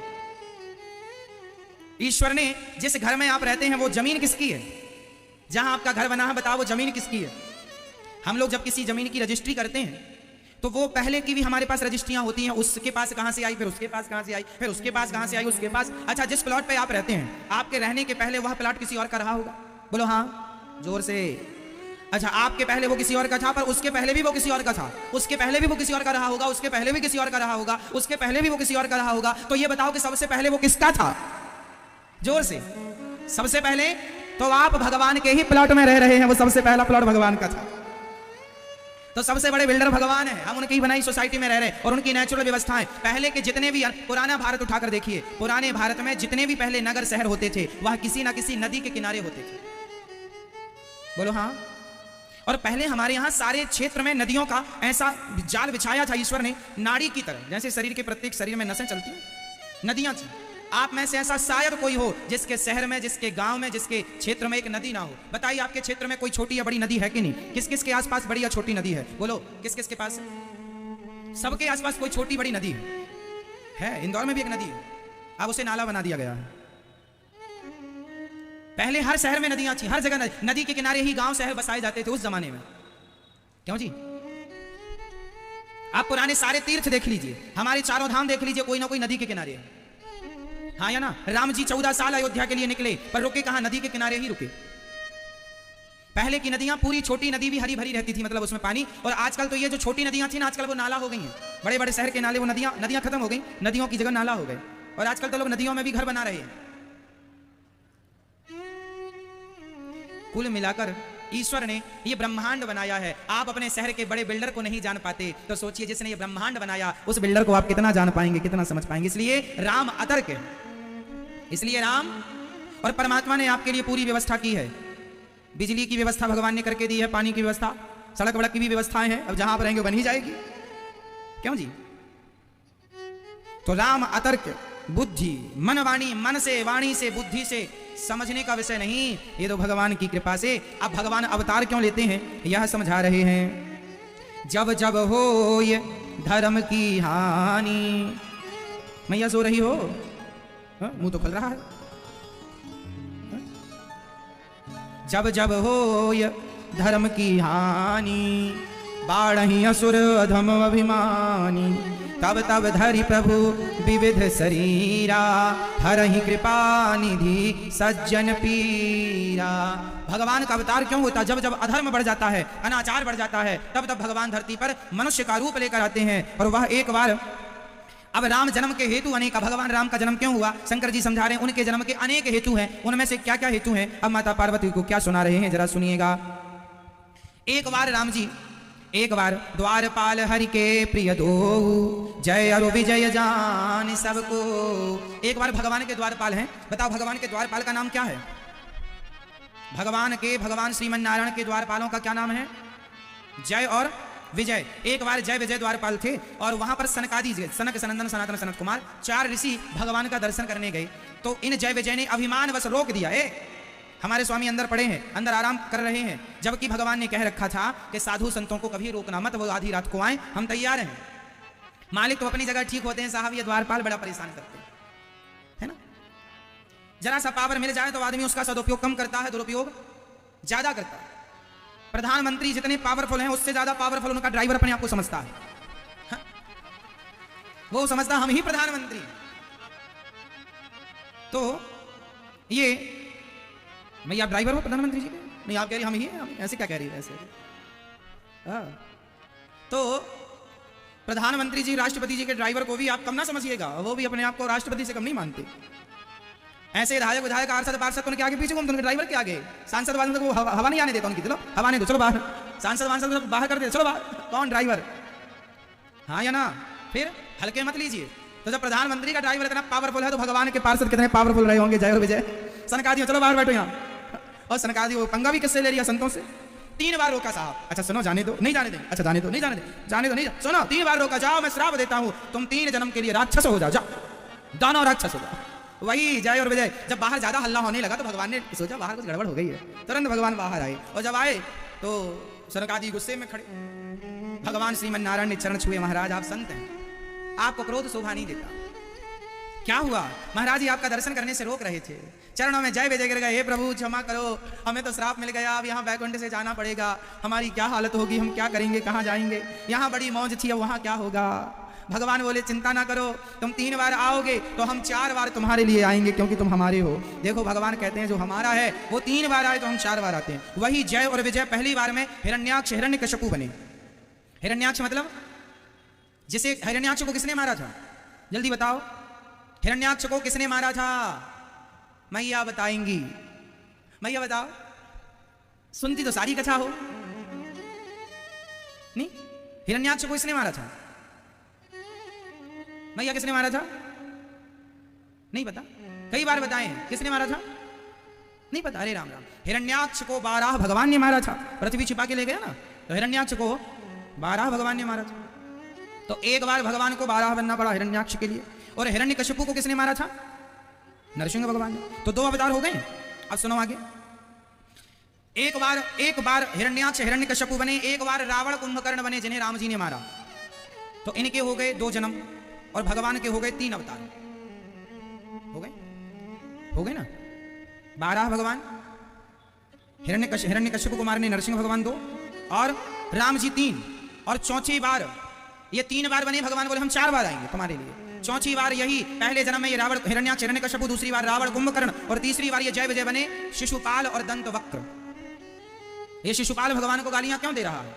ईश्वर ने जिस घर में आप रहते हैं वो जमीन किसकी है? जहां आपका घर बना है, बताओ वो जमीन किसकी है? हम लोग जब किसी जमीन की रजिस्ट्री करते हैं तो वो पहले की भी हमारे पास रजिस्ट्रियां होती हैं, उसके पास कहां से आई, फिर उसके पास कहां से आई, फिर उसके पास कहां से आई, उसके पास। अच्छा, जिस प्लॉट पे आप रहते हैं, आपके रहने के पहले वह प्लॉट किसी और का रहा होगा? बोलो हाँ जोर से। अच्छा, आपके पहले वो किसी और का था, पर उसके पहले भी वो किसी और का था, उसके पहले भी वो किसी और का रहा होगा, उसके पहले भी किसी और का रहा होगा, उसके पहले भी वो किसी और का रहा होगा। तो ये बताओ कि सबसे पहले वो किसका था? जोर से। सबसे पहले तो आप भगवान के ही प्लॉट में रह रहे हैं, वो सबसे पहला प्लॉट भगवान का था। तो सबसे बड़े बिल्डर भगवान है, हम उनकी बनाई सोसाइटी में रह रहे, और उनकी नेचुरल व्यवस्थाएं। पहले के जितने भी, पुराना भारत उठाकर देखिए, पुराने भारत में जितने भी पहले नगर शहर होते थे, वह किसी ना किसी नदी के किनारे होते थे। बोलो हाँ। और पहले हमारे यहाँ सारे क्षेत्र में नदियों का ऐसा जाल बिछाया था ईश्वर ने, नाड़ी की तरह, जैसे शरीर के प्रत्येक शरीर में नसें चलती हैं, नदियां थी। आप में से ऐसा शायद कोई हो जिसके शहर में, जिसके गांव में, जिसके क्षेत्र में एक नदी ना हो। बताइए आपके क्षेत्र में कोई छोटी या बड़ी नदी है कि नहीं? किस किस के आसपास बड़ी या छोटी नदी है? बोलो किस किस के पास है? सबके आसपास कोई छोटी बड़ी नदी है। इंदौर में भी एक नदी है, अब उसे नाला बना दिया गया है। पहले हर शहर में नदियां थी, हर जगह नदी के किनारे ही गांव शहर बसाए जाते थे उस जमाने में। क्यों जी? आप पुराने सारे तीर्थ देख लीजिए, हमारे चारों धाम देख लीजिए, कोई ना कोई नदी के किनारे है। हाँ या ना? राम जी 14 साल अयोध्या के लिए निकले, पर रुके कहां? नदी के किनारे ही रुके। पहले की नदियां, पूरी छोटी नदी भी हरी भरी रहती थी, मतलब उसमें पानी। और आजकल तो ये जो छोटी नदियां थी ना, आजकल वो नाला हो गई हैं। बड़े बड़े शहर के नाले, वो नदियां खत्म हो गई, नदियों की जगह नाला हो गए। और आजकल तो लोग नदियों में भी घर बना रहे हैं। कुल मिलाकर ईश्वर ने ये ब्रह्मांड बनाया है। आप अपने शहर के बड़े बिल्डर को नहीं जान पाते, तो सोचिए जिसने ये ब्रह्मांड बनाया, उस बिल्डर को आप कितना जान पाएंगे, कितना समझ पाएंगे। इसलिए राम अतर्क है, इसलिए राम और परमात्मा ने आपके लिए पूरी व्यवस्था की है। बिजली की व्यवस्था भगवान ने करके दी है, पानी की व्यवस्था, सड़क वड़क की भी व्यवस्थाएं हैं। अब जहां आप रहेंगे बन ही जाएगी। क्यों जी? तो राम अतर्क, बुद्धि, मन वाणी, मन से, वाणी से, बुद्धि से समझने का विषय नहीं, ये तो भगवान की कृपा से। अब भगवान अवतार क्यों लेते हैं यह समझा रहे हैं। जब जब हो ये धर्म की हानि, मैया सो रही हो, मुंह तो खुल रहा है। जब जब हो ये धर्म की हानि, बाढ़ही असुर अधम अभिमानी, तब तब धरि प्रभु विविध शरीरा, हरहि कृपा निधि सज्जन पीरा। भगवान का अवतार क्यों होता? जब जब अधर्म बढ़ जाता है, अनाचार बढ़ जाता है, तब तब भगवान धरती पर मनुष्य का रूप लेकर आते हैं। और वह एक बार, अब राम जन्म के हेतु अनेक, भगवान राम का जन्म क्यों हुआ शंकर जी समझा रहे हैं। उनके जन्म के अनेक हेतु हैं, उनमें से क्या क्या हेतु हैं अब माता पार्वती को क्या सुना रहे हैं, जरा सुनिएगा। एक बार राम जी, एक बार द्वारपाल हरि के प्रिय दो, जय अरु विजय जान सबको। एक बार भगवान के द्वारपाल हैं। बताओ भगवान के द्वारपाल का नाम क्या है? भगवान श्रीमन नारायण के द्वारपालों का क्या नाम है? जय और विजय। एक बार जय विजय द्वारपाल थे और वहां पर सनकादि, सनक सनंदन सनातन सनत कुमार, 4 ऋषि भगवान का दर्शन करने गए। तो इन जय विजय ने अभिमान बस रोक दिया। हमारे स्वामी अंदर पड़े हैं, अंदर आराम कर रहे हैं, जबकि भगवान ने कह रखा था कि साधु संतों को कभी रोकना मत, वो आधी रात को आए, हम तैयार हैं। मालिक तो अपनी जगह ठीक होते हैं साहब, ये द्वारपाल बड़ा परेशान करते हैं, है ना। जरा सा पावर मिल जाए तो आदमी उसका सदुपयोग कम करता है, दुरुपयोग ज्यादा करता है। प्रधानमंत्री जितने पावरफुल हैं उससे ज्यादा पावरफुल उनका ड्राइवर अपने आप को समझता है। हा? वो समझता हम ही प्रधानमंत्री। तो ये भैया आप ड्राइवर हो प्रधानमंत्री जी के? नहीं, आप कह रही हम ही हैं, ऐसे क्या कह रही है ऐसे? तो प्रधानमंत्री जी राष्ट्रपति जी के ड्राइवर को भी आप कम ना समझिएगा, वो भी अपने आप को राष्ट्रपति से कम नहीं मानते। ऐसे विधायक विधायक पार्षद पार्षद उनके आगे पीछे घूमते, उनके ड्राइवर के आगे। सांसद वासद को हवा नहीं आने देता उनकी, चलो हवा नहीं दो, चलो बाहर। सांसद वासद को बाहर कर दे, चलो बाहर। कौन ड्राइवर? हाँ या ना? फिर हल्के मत लीजिए। तो जब प्रधानमंत्री का ड्राइवर इतना पावरफुल है तो भगवान के पार्षद कितने पावरफुल रहे होंगे। जय और विजय। सनकादियों चलो बाहर बैठो यहाँ। और सनकादी वो पंगा भी किससे ले लिया? संतों से। 3 बार रोका साहब। अच्छा सुनो, जाने दो, नहीं जाने देंगे। अच्छा जाने दो, नहीं जाने देंगे, जाने दो, नहीं सुनो, 3 बार रोका। जाओ मैं श्राप देता हूं, तुम 3 जन्म के लिए राक्षस हो जाओ, जाओ दानव राक्षस हो जाओ। वही जय और विजय। जब बाहर ज्यादा हल्ला होने लगा तो भगवान ने सोचा बाहर कुछ गड़बड़ हो गई है, तुरंत भगवान बाहर आए। और जब आए तो सनकादी गुस्से में खड़े। भगवान श्रीमन नारायण ने चरण छुए, महाराज आप संत हैं, आपको क्रोध शोभा नहीं देता। क्या हुआ? महाराज जी आपका दर्शन करने से रोक रहे थे, चरणों में जय विजय गिर गए। हे प्रभु क्षमा करो, हमें तो श्राप मिल गया, अब यहाँ वैकुंठ से जाना पड़ेगा, हमारी क्या हालत होगी, हम क्या करेंगे, कहाँ जाएंगे, यहाँ बड़ी मौज थी, अब वहाँ क्या होगा। भगवान बोले चिंता ना करो, तुम 3 बार आओगे तो हम 4 बार तुम्हारे लिए आएंगे, क्योंकि तुम हमारे हो। देखो भगवान कहते हैं जो हमारा है वो 3 बार आए तो हम 4 बार आते हैं। वही जय और विजय पहली बार में हिरण्याक्ष हिरण्यकशिपु बने। हिरण्याक्ष मतलब जिसे, हिरण्याक्ष को किसने मारा था? जल्दी बताओ, हिरण्याक्ष को किसने मारा था? मैया बताएंगी। मैया बताओ, सुनती तो सारी कथा हो। नहीं, हिरण्याक्ष को किसने मारा था? मैया किसने मारा था? नहीं पता? कई बार बताए हैं, किसने मारा था? नहीं पता। अरे राम राम। हिरण्याक्ष को 12 भगवान ने मारा था, पृथ्वी छिपा के ले गया ना, तो हिरण्याक्ष को 12 भगवान ने मारा था। तो एक बार भगवान को 12 बनना पड़ा हिरण्याक्ष के लिए। और हिरण्यकशिपु को किसने मारा था? नरसिंह भगवान ने। तो 2 अवतार हो गए। अब सुनो आगे। एक बार हिरण्याक्ष हिरण्यकशिपु बने, एक बार रावण कुंभकर्ण बने जिन्हें राम जी ने मारा। तो इनके हो गए 2 जन्म और भगवान के हो गए 3 अवतार। हो गए ना? 12 भगवान, हिरण्यकशिपु को मारने नरसिंह भगवान 2 और राम जी 3। और चौथी बार ये 3 बार बने, भगवान बोले हम 4 बार आएंगे तुम्हारे लिए। चौथी बार यही पहले जन्म में ये रावण हिरण्याक्ष हिरण्यकशिपु, दूसरी बार रावण कुंभकर्ण और तीसरी बार ये जय विजय बने शिशुपाल और दंत वक्र। ये शिशुपाल भगवान को गालियां क्यों दे रहा है?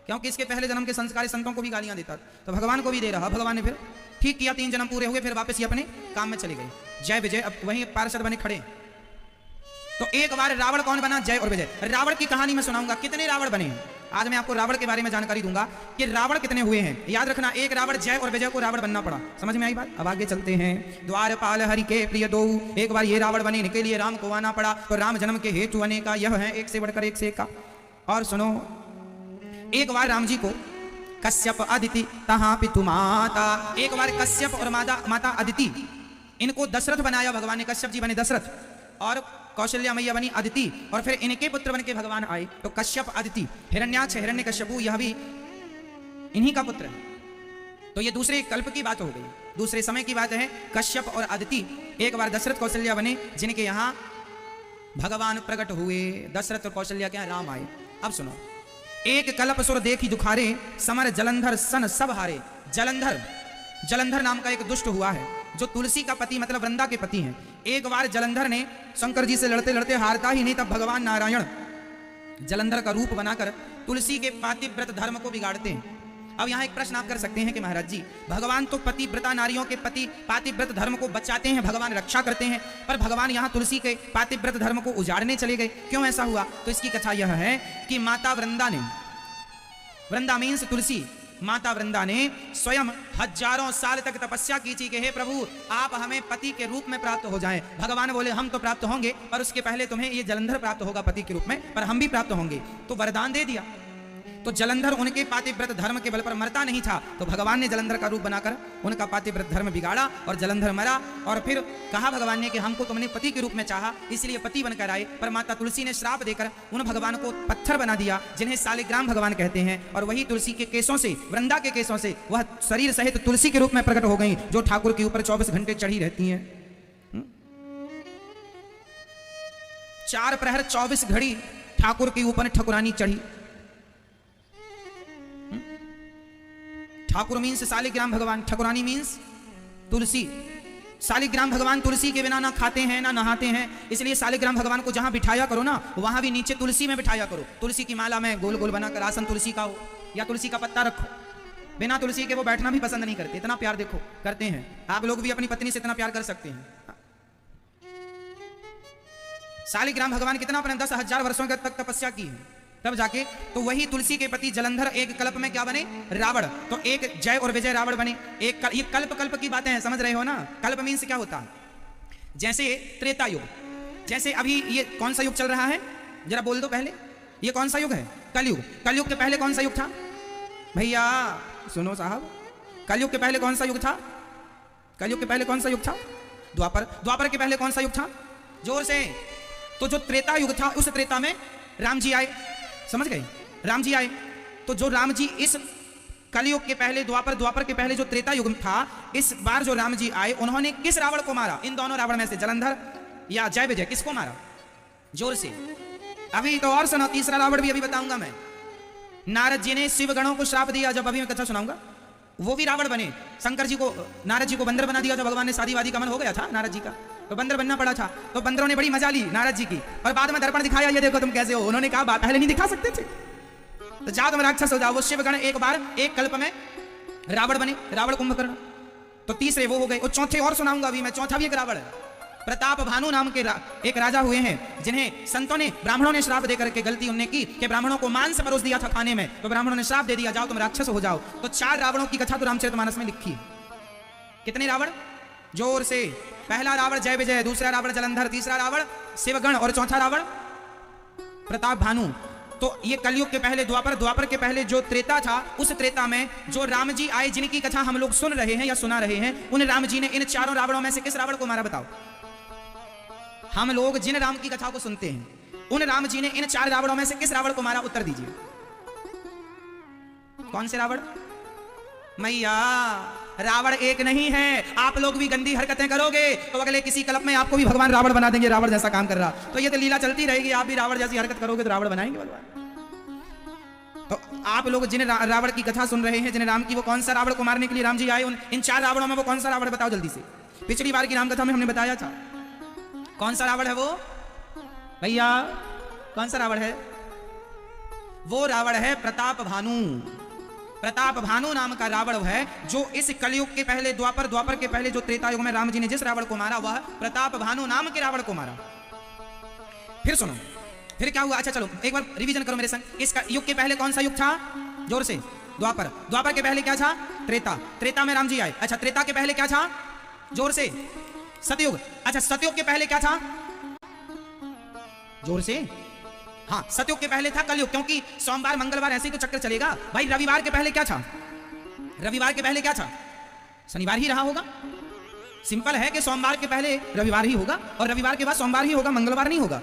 क्योंकि इसके पहले जन्म के संस्कारी संतों को भी गालियां देता, तो भगवान को भी दे रहा। भगवान ने फिर ठीक किया, 3 जन्म पूरे हुए, फिर वापस ये अपने काम में चले गए। जय विजय। अब वहीं पार्षद बने खड़े। तो एक बार रावण कौन बना? जय और विजय। रावण की कहानी मैं सुनाऊंगा, कितने रावण बने। आज मैं आपको रावण के बारे में जानकारी दूंगा कि रावण कितने हुए हैं। याद रखना, एक रावण जय और विजय को रावण बनना पड़ा। समझ में आई बात? अब आगे चलते हैं। द्वारपाल हरि के प्रिय दो, एक बार ये रावण बने, इनके लिए राम को आना पड़ा। तो राम जन्म के हेतु अनेक का यह है, एक से बढ़कर एक से का। और सुनो, एक बार राम जी को कश्यप अदिति तहां पितु माता, एक बार कश्यप और माता अदिति, इनको दशरथ बनाया भगवान ने। कश्यप जी बने दशरथ और कौशल्या मैया बनी अदिति, और फिर इनके पुत्र बन के भगवान आए। तो कश्यप अदिति, हिरण्याक्ष हिरण्यकश्यपु, यह भी इन्हीं का पुत्र है। तो ये दूसरे कल्प की बात हो गई, दूसरे समय की बात है। कश्यप और अदिति एक बार दशरथ कौशल्या बने, जिनके यहाँ भगवान प्रकट हुए। दशरथ और कौशल्या के यहाँ राम आए। अब सुनो, एक कल्प सुर देखी दुखारे, समर जलंधर सन सब हारे। जलंधर नाम का एक दुष्ट हुआ है, जो तुलसी का पति मतलब वृंदा के पति हैं। एक बार जलंधर ने शंकर जी से लड़ते लड़ते हारता ही नहीं, तब भगवान नारायण जलंधर का रूप बनाकर तुलसी के पातिव्रत धर्म को बिगाड़ते हैं। अब यहाँ एक प्रश्न आप कर सकते हैं कि महाराज जी, भगवान तो पतिव्रता नारियों के पति पातिव्रत धर्म को बचाते हैं, भगवान रक्षा करते हैं, पर भगवान यहाँ तुलसी के पातिव्रत धर्म को उजाड़ने चले गए, क्यों ऐसा हुआ? तो इसकी कथा यह है कि माता वृंदा ने, वृंदा मीन्स तुलसी, माता वृंदा ने स्वयं हजारों साल तक तपस्या की थी कि हे प्रभु आप हमें पति के रूप में प्राप्त हो जाएं। भगवान बोले हम तो प्राप्त होंगे, पर उसके पहले तुम्हें ये जलंधर प्राप्त होगा पति के रूप में, पर हम भी प्राप्त होंगे। तो वरदान दे दिया। तो जलंधर उनके पातिव्रत धर्म के बल पर मरता नहीं था, तो भगवान ने जलंधर का रूप बनाकर उनका पातिव्रत धर्म बिगाड़ा और जलंधर मरा। और फिर कहा भगवान ने कि हमको तुमने पति के रूप में चाहा, इसलिए पति बनकर आए। पर माता तुलसी ने श्राप देकर उन भगवान को पत्थर बना दिया, जिन्हें शालिग्राम भगवान कहते हैं। और वही तुलसी के केसों से, वृंदा के केसों से वह शरीर सहित तुलसी के रूप में प्रकट हो गई, जो ठाकुर के ऊपर 24 घंटे चढ़ी रहती हैं। 4 प्रहर 24 घड़ी ठाकुर के ऊपर ठकुरानी चढ़ी। ठाकुर मीन्स शालिग्राम भगवान, ठकुरानी मीन्स तुलसी। शालिग्राम भगवान तुलसी के बिना ना खाते हैं ना नहाते हैं, इसलिए शालिग्राम भगवान को जहां बिठाया करो ना, वहां भी नीचे तुलसी में बिठाया करो। तुलसी की माला में गोल गोल बनाकर आसन तुलसी का हो, या तुलसी का पत्ता रखो। बिना तुलसी के वो बैठना भी पसंद नहीं करते, इतना प्यार देखो करते हैं। आप लोग भी अपनी पत्नी से इतना प्यार कर सकते हैं। शालिग्राम भगवान कितना अपने 10,000 वर्षों तक तपस्या की है, तब जाके तो वही तुलसी के पति जलंधर एक कल्प में क्या बने? रावण। तो एक जय और विजय रावण बने। एक ये कल्प की बातें हैं, समझ रहे हो ना? कल्प मीन्स क्या होता है? जैसे त्रेता युग, जैसे अभी ये कौन सा युग चल रहा है जरा बोल दो पहले, ये कौन सा युग है? कलयुग। कलयुग के पहले कौन सा युग था भैया? सुनो साहब, कलयुग के पहले कौन सा युग था? कलयुग के पहले कौन सा युग था? द्वापर। द्वापर के पहले कौन सा युग था? जोर से। तो जो त्रेता युग था, उस त्रेता में राम जी आए, समझ गए? राम जी आए। तो जो राम जी इस कलयुग के पहले द्वापर, द्वापर के पहले जो त्रेता युग था, इस बार जो राम जी आए, उन्होंने किस रावण को मारा? इन दोनों रावण में से जलंधर या जय विजय, किसको मारा? जोर से। अभी तो और सुनो, तीसरा रावण भी अभी बताऊंगा मैं। नारद जी ने शिव गणों को श्राप दिया, जब अभी मैं कथा सुनाऊंगा, वो भी रावण बने। शंकर जी को, नारद जी को बंदर बना दिया, जब भगवान ने शादी वादी का मन हो गया था नारद जी का, तो बंदर बनना पड़ा था। तो बंदरों ने बड़ी मजा ली नारद जी की, और बाद में दर्पण दिखाया, ये देखो तुम कैसे हो। उन्होंने कहा बात पहले नहीं दिखा सकते थे, तो जाओ तुम राक्षस हो जाओ। वो शिवगण एक बार एक कल्प में रावण बने, रावण कुंभकर्ण। तो तीसरे वो हो गए, और चौथे और सुनाऊंगा अभी मैं, चौथा भी एक रावण है। प्रताप भानु नाम के एक राजा हुए हैं, जिन्हें संतों ने, ब्राह्मणों ने श्राप देकर के गलती उन्होंने की कि ब्राह्मणों को मांस परोस दिया था खाने में, तो ब्राह्मणों ने श्राप दे दिया, जाओ तुम राक्षस हो जाओ। तो 4 रावणों की कथा तो रामचरितमानस में लिखी है। कितने रावण? जोर से। पहला रावण जय विजय, दूसरा रावण जलंधर, तीसरा रावण शिवगण, और चौथा रावण प्रताप भानु। तो ये कलयुग के पहले द्वापर, द्वापर के पहले जो त्रेता था, उस त्रेता में जो राम जी आए, जिनकी कथा हम लोग सुन रहे हैं या सुना रहे हैं, उन राम जी ने इन 4 रावणों में से किस रावण को मारा? बताओ। हम लोग जिन राम की कथा को सुनते हैं, उन राम जी ने इन 4 रावणों में से किस रावण को मारा? उत्तर दीजिए। कौन से रावण? मैया, रावण एक नहीं है। आप लोग भी गंदी हरकतें करोगे तो अगले किसी कल्प में आपको भी भगवान रावण बना देंगे, रावण जैसा काम कर रहा। तो ये तो लीला चलती रहेगी, आप भी रावण जैसी हरकत करोगे तो रावण बनाएंगे भगवान। तो आप लोग जिन रावण की कथा सुन रहे हैं, जिन राम की, वो कौन सा रावण को मारने के लिए राम जी आए? इन 4 रावणों में वो कौन सा रावण? बताओ जल्दी से। पिछली बार की राम कथा में हमने बताया था, कौन सा रावण है वो भैया? कौन सा रावण है? वो रावण है प्रताप भानु। प्रताप भानु नाम का रावण है, जो इस कलयुग के पहले द्वापर, द्वापर के पहले जो त्रेता युग में राम जी ने जिस रावण को मारा, वह प्रताप भानु नाम के रावण को मारा। फिर सुनो, फिर क्या हुआ? अच्छा चलो एक बार रिवीजन करो मेरे संग। इस युग के पहले कौन सा युग था? जोर से। द्वापर। द्वापर के पहले क्या था? त्रेता। त्रेता में राम जी आए। अच्छा, त्रेता के पहले क्या था? जोर से। सतयुग। अच्छा, सतयुग के पहले क्या था? जोर से। हाँ, सतयुग के पहले था कलयुग, क्योंकि सोमवार मंगलवार ऐसे ही तो चक्कर चलेगा भाई। रविवार के पहले क्या था? रविवार के पहले क्या था? शनिवार ही रहा होगा। सिंपल है कि सोमवार के पहले रविवार ही होगा और रविवार के बाद सोमवार ही होगा, मंगलवार नहीं होगा।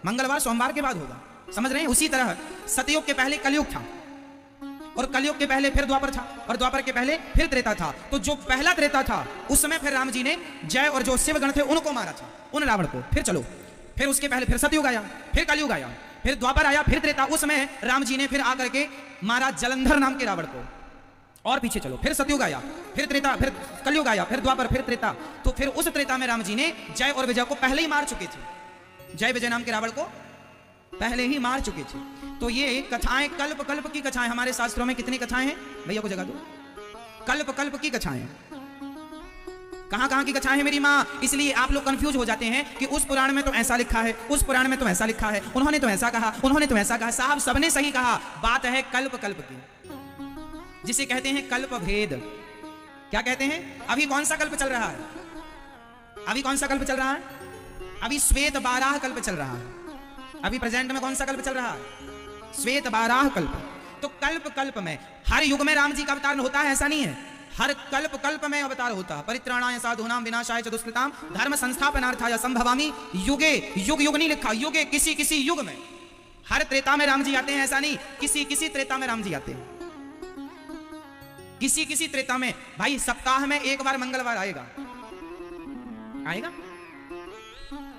मंगलवार सोमवार के बाद होगा, समझ रहे हैं। उसी तरह सतयुग के पहले कलयुग था और कलयुग के पहले फिर द्वापर था और द्वापर के पहले फिर त्रेता था। तो जो पहला त्रेता था उस समय फिर राम जी ने जय और जो शिवगण थे उनको मारा था, उन रावण को। फिर चलो, फिर उसके पहले फिर सतयुग आया, फिर कलयुग आया, फिर द्वापर आया, फिर त्रेता। उस समय राम जी ने फिर आकर के मारा जलंधर नाम के रावण को। और पीछे चलो, फिर सतयुग आया, फिर त्रेता, फिर कलयुग आया, फिर द्वापर, फिर त्रेता। तो फिर उस त्रेता में राम जी ने जय और विजय को पहले ही मार चुके थे। जय विजय नाम के रावण को पहले ही मार चुके थे। तो ये कथाएं कल्प कल्प की कथाएं, हमारे शास्त्रों में कितनी कथाएं हैं भैया को जगह दो। कल्प कल्प की कथाएं, कहां कहां की कथाएं हैं मेरी मां। इसलिए आप लोग कंफ्यूज हो जाते हैं कि उस पुराण में तो ऐसा लिखा है, उस पुराण में तो ऐसा लिखा है, उन्होंने तो ऐसा कहा, उन्होंने तो ऐसा कहा। साहब सबने सही कहा, बात है कल्प कल्प की, जिसे कहते हैं कल्प भेद। क्या कहते हैं? अभी कौन सा कल्प चल रहा है? अभी कौन सा कल्प चल रहा है? अभी श्वेत बाराह कल्प चल रहा है। अभी प्रेजेंट में कौन सा कल्प चल रहा है? श्वेत बाराह कल्प। तो कल्प कल्प में हर युग में राम जी का अवतार होता है, ऐसा नहीं है। हर कल्प कल्प में अवतार होता है। परित्राणाय साधूनां विनाशाय च दुष्कृतां धर्म संस्थापनार्थाय संभवामि युगे। युग युग नहीं लिखा, युगे किसी किसी युग में। हर त्रेता में राम जी आते हैं ऐसा नहीं, किसी किसी त्रेता में राम जी आते हैं, किसी किसी त्रेता में। भाई सप्ताह में एक बार मंगलवार आएगा, आएगा।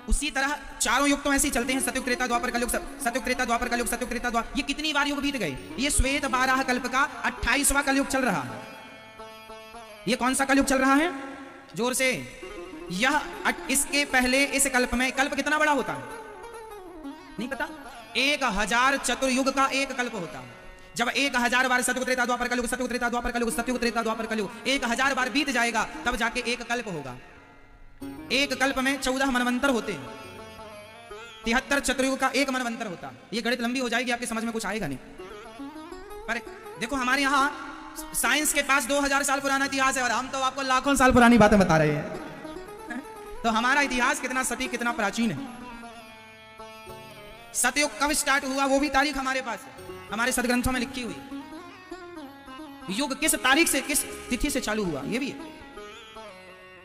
उसी तरह चारों युग तो ऐसे ही चलते हैं, सतयुग त्रेता द्वापर कलयुग, सतयुग त्रेता द्वापर कलयुग, सतयुग त्रेता द्वापर। ये कितनी बार युग बीत गए। ये श्वेत बाराह कल्प का 28वां कलयुग चल रहा है। ये कौन सा कलयुग चल रहा है? जोर से। यह इसके पहले इस कल्प में, कल्प कितना बड़ा होता है नहीं पता? 1000 चतुर्युग का एक कल्प होता है। जब 1000 बार सतयुग त्रेता द्वापर कलयुग, सतयुग त्रेता द्वापर कलयुग, सतयुग त्रेता द्वापर कलयुग 1000 बार बीत जाएगा, तब जाके एक कल्प होगा। एक कल्प में 14 मनवंतर होते हैं। 73 चतुर्युग का एक मनवंतर होता है। ये गणित लंबी हो जाएगी, आपके समझ में कुछ आएगा नहीं। पर देखो हमारे यहाँ साइंस के पास 2000 साल पुराना इतिहास है और हम तो आपको लाखों साल पुरानी बातें बता रहे हैं। तो हमारा इतिहास कितना सटीक, कितना प्राचीन है। सतयुग कब स्टार्ट हुआ वो भी तारीख हमारे पास है, हमारे सदग्रंथों में लिखी हुई। युग किस तारीख से, किस तिथि से चालू हुआ ये भी है।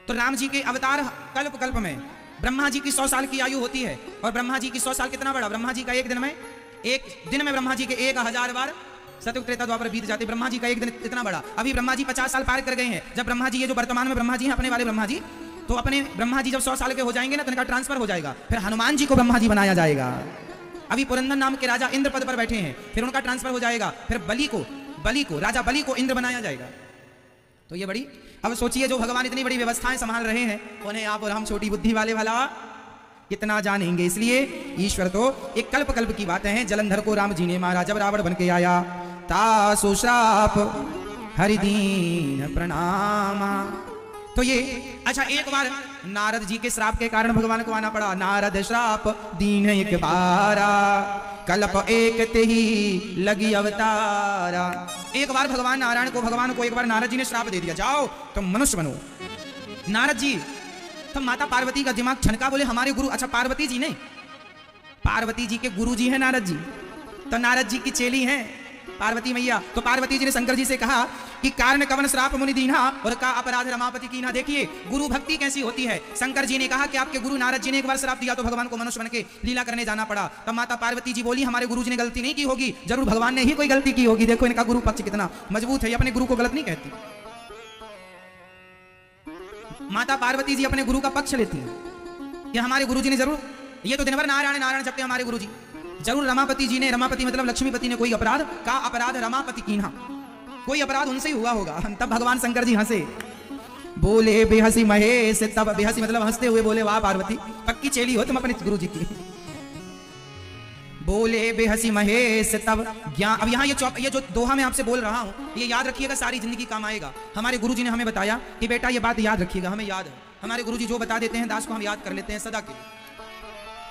तो राम जी के अवतार कल्प कल्प में ब्रह्मा जी की 100 साल की आयु होती है। और ब्रह्मा जी की 100 साल कितना बड़ा? ब्रह्मा जी का एक दिन में ब्रह्मा जी के 1000 बार सतयुग त्रेता द्वापर बीत जाते। ब्रह्मा जी का एक दिन इतना बड़ा। अभी ब्रह्मा जी 50 साल पार कर गए हैं। जब ब्रह्मा जी, ये जो वर्तमान में ब्रह्मा जी हैं, अपने वाले ब्रह्मा जी, तो अपने ब्रह्मा जी जब 100 साल के हो जाएंगे ना, तो इनका ट्रांसफर हो जाएगा। फिर हनुमान जी को ब्रह्मा जी बनाया जाएगा। अभी पुरंदर नाम के राजा इंद्र पद पर बैठे हैं, फिर उनका ट्रांसफर हो जाएगा। फिर बलि को राजा बलि को इंद्र बनाया जाएगा। तो ये बड़ी, अब सोचिए जो भगवान इतनी बड़ी व्यवस्थाएं संभाल रहे हैं, उन्हें आप और हम छोटी बुद्धि वाले भला कितना जानेंगे। इसलिए ईश्वर तो एक कल्प कल्प की बातें हैं। जलंधर को राम जी ने मारा जब रावण बन के आया। तासु श्राप हरिदीन प्रणामा। तो ये अच्छा, एक बार नारद जी के श्राप के कारण भगवान को आना पड़ा। नारद श्राप दीन एक बारा, कल्प एक ते ही लगी अवतारा। एक बार भगवान को एक बार नारद जी ने श्राप दे दिया, जाओ तुम मनुष्य बनो। नारद जी, तब माता पार्वती का दिमाग छनका, बोले हमारे गुरु, अच्छा पार्वती जी नहीं, पार्वती जी के गुरु जी हैं नारद जी, तो नारद जी की चेली हैं पार्वती मैया। तो पार्वती जी ने शंकर जी से कहा कि कारण कवन श्राप मुनि दीन्हा और का अपराध रमापति कीन्हा। देखिए गुरु भक्ति कैसी होती है। शंकर जी ने कहा कि आपके गुरु नारद जी ने एक बार श्राप दिया तो भगवान को मनुष्य बन के लीला करने जाना पड़ा। तब माता पार्वती जी बोली हमारे गुरु जी ने गलती नहीं की होगी, जरूर भगवान ने ही कोई गलती की होगी। देखो इनका गुरु पक्ष कितना मजबूत है, अपने गुरु को गलत नहीं कहती। माता पार्वती जी अपने गुरु का पक्ष लेती है कि हमारे गुरु जी ने जरूर, ये तो दिन भर नारायण नारायण जपते हमारे गुरु जी, जरूर रमापति जी ने, रमापति मतलब लक्ष्मीपति ने कोई अपराध का अपराध रमापति कीन्हा, कोई अपराध उनसे ही हुआ होगा। तब भगवान शंकर जी हंसे, बोले बेहसी महेश। तब बेहसी मतलब हंसते हुए बोले वाह पार्वती, पक्की चेली हो तुम अपने गुरु जी की। बोले बेहसी महेश तब ज्ञान। अब यहाँ ये जो दोहा मैं आपसे बोल रहा हूँ, ये याद रखिएगा, सारी जिंदगी काम आएगा। हमारे गुरु जी ने हमें बताया कि बेटा ये बात याद रखिएगा, हमें याद है। हमारे गुरु जी जो बता देते हैं दास को हम याद कर लेते हैं सदा के लिए।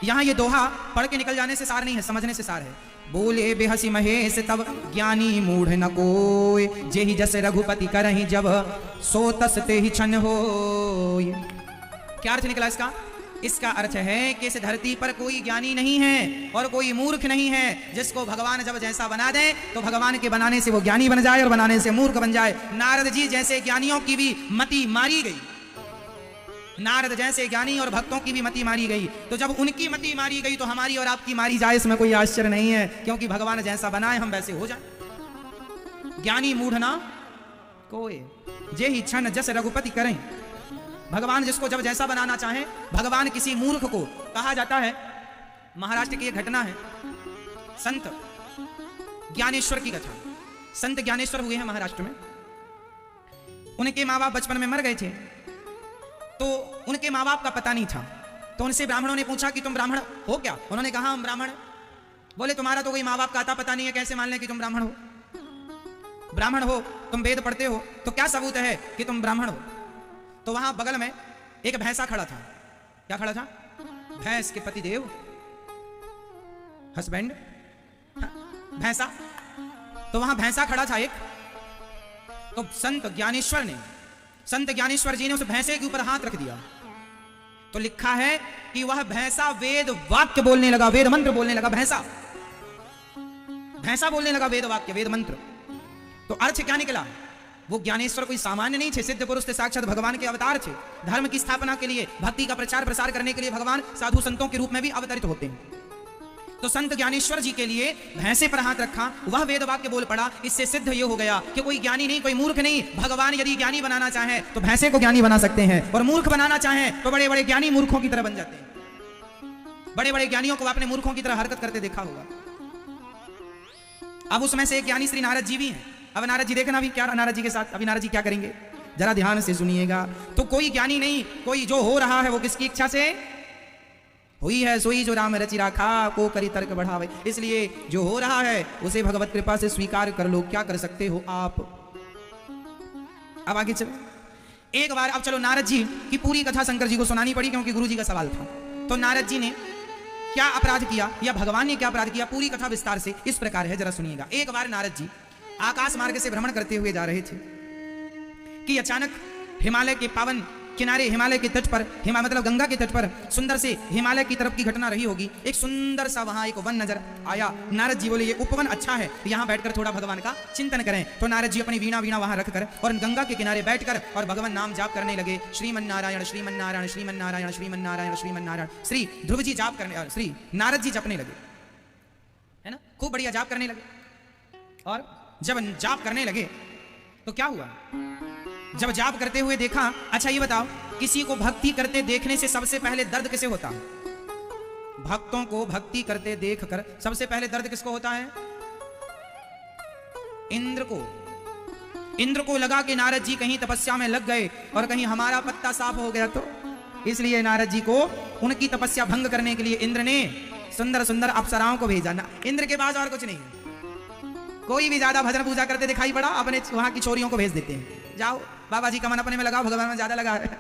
यहाँ ये दोहा पढ़ के निकल जाने से सार नहीं है, समझने से सार है। बोले बेहसी महेश तब ज्ञानी मूढ़ न कोय, जेहि जैसे रघुपति करहि जब सो तस ते ही छन होय। क्या अर्थ निकला इसका? इसका अर्थ है कि इस धरती पर कोई ज्ञानी नहीं है और कोई मूर्ख नहीं है, जिसको भगवान जब जैसा बना दे तो भगवान के बनाने से वो ज्ञानी बन जाए और बनाने से मूर्ख बन जाए। नारद जी जैसे ज्ञानियों की भी मति मारी गई, नारद जैसे ज्ञानी और भक्तों की भी मति मारी गई, तो जब उनकी मति मारी गई तो हमारी और आपकी मारी जाए, इसमें कोई आश्चर्य नहीं है, क्योंकि भगवान जैसा बनाए हम वैसे हो जाए। ज्ञानी मूढ़ ना कोई, जे ही क्षण जस रघुपति करें। भगवान जिसको जब जैसा बनाना चाहे, भगवान किसी मूर्ख को, कहा जाता है महाराष्ट्र की एक घटना है, संत ज्ञानेश्वर की कथा। संत ज्ञानेश्वर हुए हैं महाराष्ट्र में। उनके माँ बाप बचपन में मर गए थे, तो उनके माँ बाप का पता नहीं था, तो उनसे ब्राह्मणों ने पूछा कि तुम ब्राह्मण हो क्या? उन्होंने कहा हम ब्राह्मण। बोले तुम्हारा तो कोई माँ बाप का आता पता नहीं है, कैसे मान लें कि तुम ब्राह्मण हो? ब्राह्मण हो, तुम वेद पढ़ते हो, तो क्या सबूत है कि तुम ब्राह्मण हो? तो वहां बगल में एक भैंसा खड़ा था। क्या खड़ा था? भैंस के पतिदेव, हस्बैंड, भैंसा। तो वहां भैंसा खड़ा था एक। तो संत ज्ञानेश्वर जी ने उस भैंसे के ऊपर हाथ रख दिया, तो लिखा है कि वह भैंसा वेद वाक्य बोलने लगा, वेद मंत्र बोलने लगा। भैंसा बोलने लगा वेद वाक्य, वेद मंत्र। तो अर्थ क्या निकला? वो ज्ञानेश्वर कोई सामान्य नहीं थे, सिद्ध पुरुष थे, साक्षात भगवान के अवतार थे। धर्म की स्थापना के लिए, भक्ति का प्रचार प्रसार करने के लिए भगवान साधु संतों के रूप में भी अवतरित होते हैं। तो संत ज्ञानेश्वर जी के लिए भैंसे पर हाथ रखा, वह वेद वाक्य बोल पड़ा। इससे सिद्ध ये हो गया कि कोई ज्ञानी नहीं, कोई मूर्ख नहीं। भगवान यदि ज्ञानी बनाना चाहे तो भैंसे को ज्ञानी बना सकते हैं, और मूर्ख बनाना चाहे तो बड़े बड़े ज्ञानी मूर्खों की तरह बन जाते हैं। बड़े बड़े ज्ञानियों को आपने मूर्खों की तरह हरकत करते देखा होगा। अब उसमें से एक ज्ञानी श्री नारद जी भी हैं। अब नारद जी देखना भी क्या, नारद जी के साथ अभी नारद जी क्या करेंगे, जरा ध्यान से सुनिएगा। तो कोई ज्ञानी नहीं, कोई जो हो रहा है वो किसकी इच्छा से हुई है? सोई जो राम रचि राखा, को करी तर्क बढ़ावे। इसलिए जो हो रहा है उसे भगवत कृपा से स्वीकार कर लो। क्या कर सकते हो आप? अब आगे चलो एक बार। अब चलो नारद जी की पूरी कथा शंकर जी को सुनानी पड़ी, क्योंकि गुरु जी का सवाल था। तो नारद जी ने क्या अपराध किया या भगवान ने क्या अपराध किया, पूरी कथा विस्तार से इस प्रकार है, जरा सुनिएगा। एक बार नारद जी आकाश मार्ग से भ्रमण करते हुए जा रहे थे कि अचानक हिमालय के पावन किनारे, हिमालय के तट पर, मतलब गंगा के तट पर सुंदर से हिमालय की तरफ की घटना रही होगी। एक सुंदर सा वहां एक वन नजर आया। नारद जी बोले ये उपवन अच्छा है, यहाँ बैठकर थोड़ा भगवान का चिंतन करें। तो नारद जी अपनी वीणा वहां रखकर और गंगा के किनारे बैठकर और भगवान नाम जाप करने लगे। श्रीमन्नारायण श्रीमन्नारायण श्रीमन्नारायण श्रीमन्नारायण श्रीमन्नारायण। श्री ध्रुव जी जाप करने, श्री नारद जी जपने लगे, है ना, खूब बढ़िया जाप करने लगे। और जब जाप करने लगे तो क्या हुआ? जब जाप करते हुए देखा, अच्छा ये बताओ, किसी को भक्ति करते देखने से सबसे पहले दर्द किसे होता है? भक्तों को भक्ति करते देखकर सबसे पहले दर्द किसको होता है? इंद्र को। इंद्र को लगा कि नारद जी कहीं तपस्या में लग गए और कहीं हमारा पत्ता साफ हो गया, तो इसलिए नारद जी को उनकी तपस्या भंग करने के लिए इंद्र ने सुंदर सुंदर अप्सराओं को भेजा। इंद्र के पास और कुछ नहीं, कोई भी ज्यादा भजन पूजा करते दिखाई पड़ा, अपने वहां की छोरियों को भेज देते हैं, जाओ बाबा जी का मन अपने में लगाओ, भगवान में ज्यादा लगा है।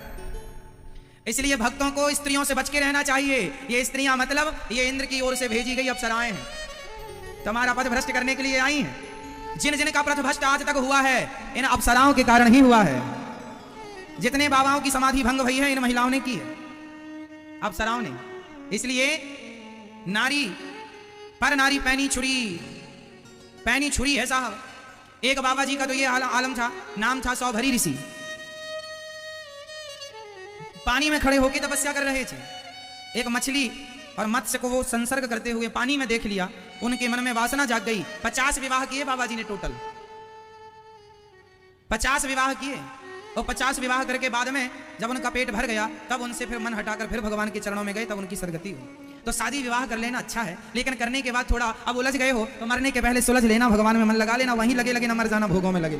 इसलिए भक्तों को स्त्रियों से बच के रहना चाहिए। ये स्त्रियां मतलब ये इंद्र की ओर से भेजी गई अप्सराएं हैं, तुम्हारा पथ भ्रष्ट करने के लिए आई हैं। जिन जिन का पथ भ्रष्ट आज तक हुआ है इन अप्सराओं के कारण ही हुआ है। जितने बाबाओं की समाधि भंग हुई है इन महिलाओं ने की है, अप्सराओं ने। इसलिए नारी पर नारी पैनी छुरी है साहब। एक बाबा जी का तो ये आलम था, नाम था सौभरी ऋषि। पानी में खड़े होकर तपस्या कर रहे थे। एक मछली और मत्स्य को वो संसर्ग करते हुए पानी में देख लिया, उनके मन में वासना जाग गई। 50 विवाह किए बाबा जी ने, टोटल 50 विवाह किए। और 50 विवाह करके बाद में जब उनका पेट भर गया तब उनसे फिर मन हटाकर फिर भगवान के चरणों में गए, तब उनकी सदगति हुई। तो शादी विवाह कर लेना अच्छा है, लेकिन करने के बाद थोड़ा अब उलझ गए हो तो मरने के पहले सुलझ लेना, भगवान में मन लगा लेना, वहीं लगे ना मर जाना, भोगों में लगे,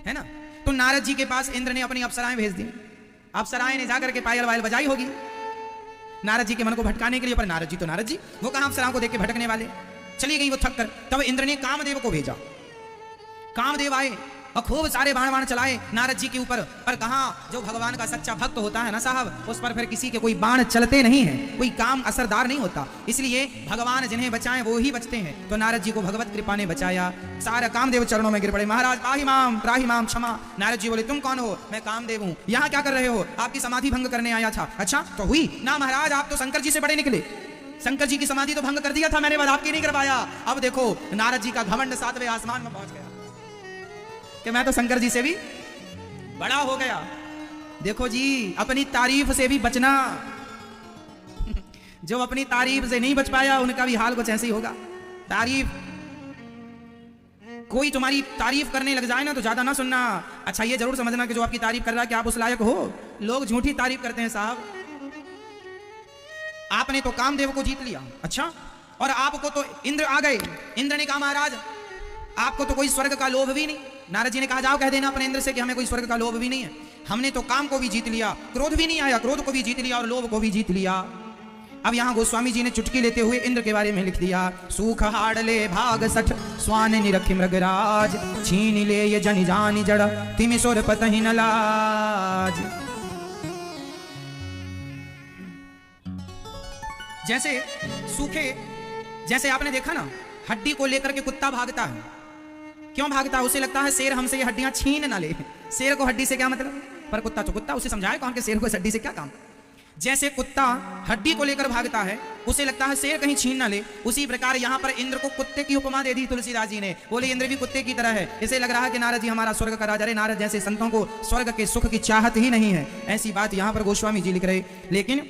है ना। तो नारद जी के पास इंद्र ने अपनी अप्सराएं भेज दी। अप्सराएं ने जाकर के पायल वायल बजाई होगी नारद जी के मन को भटकाने के लिए, पर नारद जी वो कहां अप्सराओं को देख के भटकने वाले, चली गई वो थक कर। तब इंद्र ने कामदेव को भेजा। कामदेव आए और खूब सारे बाण चलाए नारद जी के ऊपर। पर कहा जो भगवान का सच्चा भक्त होता है ना साहब, उस पर फिर किसी के कोई बाण चलते नहीं है, कोई काम असरदार नहीं होता। इसलिए भगवान जिन्हें बचाएं वो ही बचते हैं। तो नारद जी को भगवत कृपा ने बचाया। सारा कामदेव चरणों में गिर पड़े, महाराज त्राहि माम क्षमा। नारद जी बोले तुम कौन हो? मैं कामदेव हूँ। यहाँ क्या कर रहे हो? आपकी समाधि भंग करने आया था। अच्छा तो हुई ना महाराज, आप तो शंकर जी से बड़े निकले। शंकर जी की समाधि तो भंग कर दिया था मैंने, बाद आपकी नहीं करवाया। अब देखो नारद जी का घमंड 7वें आसमान में पहुंच गया कि मैं तो शंकर जी से भी बड़ा हो गया। देखो जी, अपनी तारीफ से भी बचना। जो अपनी तारीफ से नहीं बच पाया उनका भी हाल कुछ ऐसे ही होगा। तारीफ, कोई तुम्हारी तारीफ करने लग जाए ना तो ज्यादा ना सुनना। अच्छा ये जरूर समझना कि जो आपकी तारीफ कर रहा है कि आप उस लायक हो। लोग झूठी तारीफ करते हैं साहब। आपने तो कामदेव को जीत लिया, अच्छा, और आपको तो इंद्र आ गए। इंद्र ने कहा महाराज आपको तो कोई स्वर्ग का लोभ भी नहीं। नारद जी ने कहा जाओ कह देना अपने इंद्र से कि हमें कोई स्वर्ग का लोभ भी नहीं है। हमने तो काम को भी जीत लिया, क्रोध भी नहीं आया, क्रोध को भी जीत लिया और लोभ को भी जीत लिया। अब यहां गोस्वामी जी ने चुटकी लेते हुए इंद्र के बारे में लिख दिया। सूख हाड़ले भाग सठ स्वान निरखि मृगराज, छीन ले ये जनि जानी जड़ तिमि सोर पतहि न लाज। जैसे सूखे, जैसे आपने देखा ना हड्डी को लेकर के कुत्ता भागता है। क्यों भागता है? उसे लगता है शेर हमसे ये हड्डियां छीन ना ले। शेर को हड्डी से क्या मतलब, पर कुत्ता तो कुत्ता, उसे समझाए कौन के शेर को हड्डी से क्या काम। जैसे कुत्ता हड्डी को लेकर भागता है, उसे लगता है शेर कहीं छीन ना ले, उसी प्रकार यहां पर इंद्र को कुत्ते की उपमा दे दी तुलसीदास जी ने। बोले इंद्र भी कुत्ते की तरह है। इसे लग रहा है कि नारद जी हमारा स्वर्ग का राजा। अरे नारद जैसे संतों को स्वर्ग के सुख की चाहत ही नहीं है, ऐसी बात यहां पर गोस्वामी जी लिख रहे। लेकिन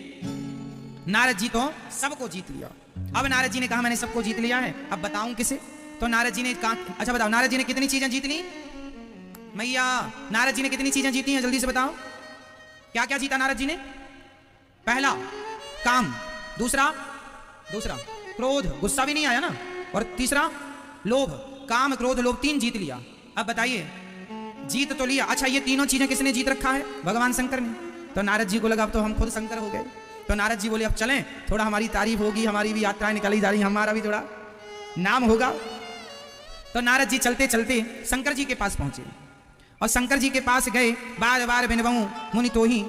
नारद जी तो सबको जीत लिया। अब नारद जी ने कहा मैंने सबको जीत लिया है, अब बताऊं किसे? तो नारद जी ने कहा अच्छा बताओ नारद जी ने कितनी चीजें जीत ली? मैया नारद जी ने कितनी चीजें जीती हैं जल्दी से बताओ। क्या क्या जीता नारद जी ने? पहला काम, दूसरा क्रोध, गुस्सा भी नहीं आया ना, और तीसरा लोभ। काम क्रोध लोभ तीन जीत लिया। अब बताइए जीत तो लिया, अच्छा ये तीनों चीजें किसने जीत रखा है? भगवान शंकर ने। तो नारद जी को लगा अब तो हम खुद शंकर हो गए। तो नारद जी बोले अब चलें, थोड़ा हमारी तारीफ होगी, हमारी भी यात्राएं निकाली जा रही, हमारा भी थोड़ा नाम होगा। तो नारद जी चलते चलते शंकर जी के पास पहुंचे और शंकर जी के पास गए। बार बार बिनबहूं मुनि तो ही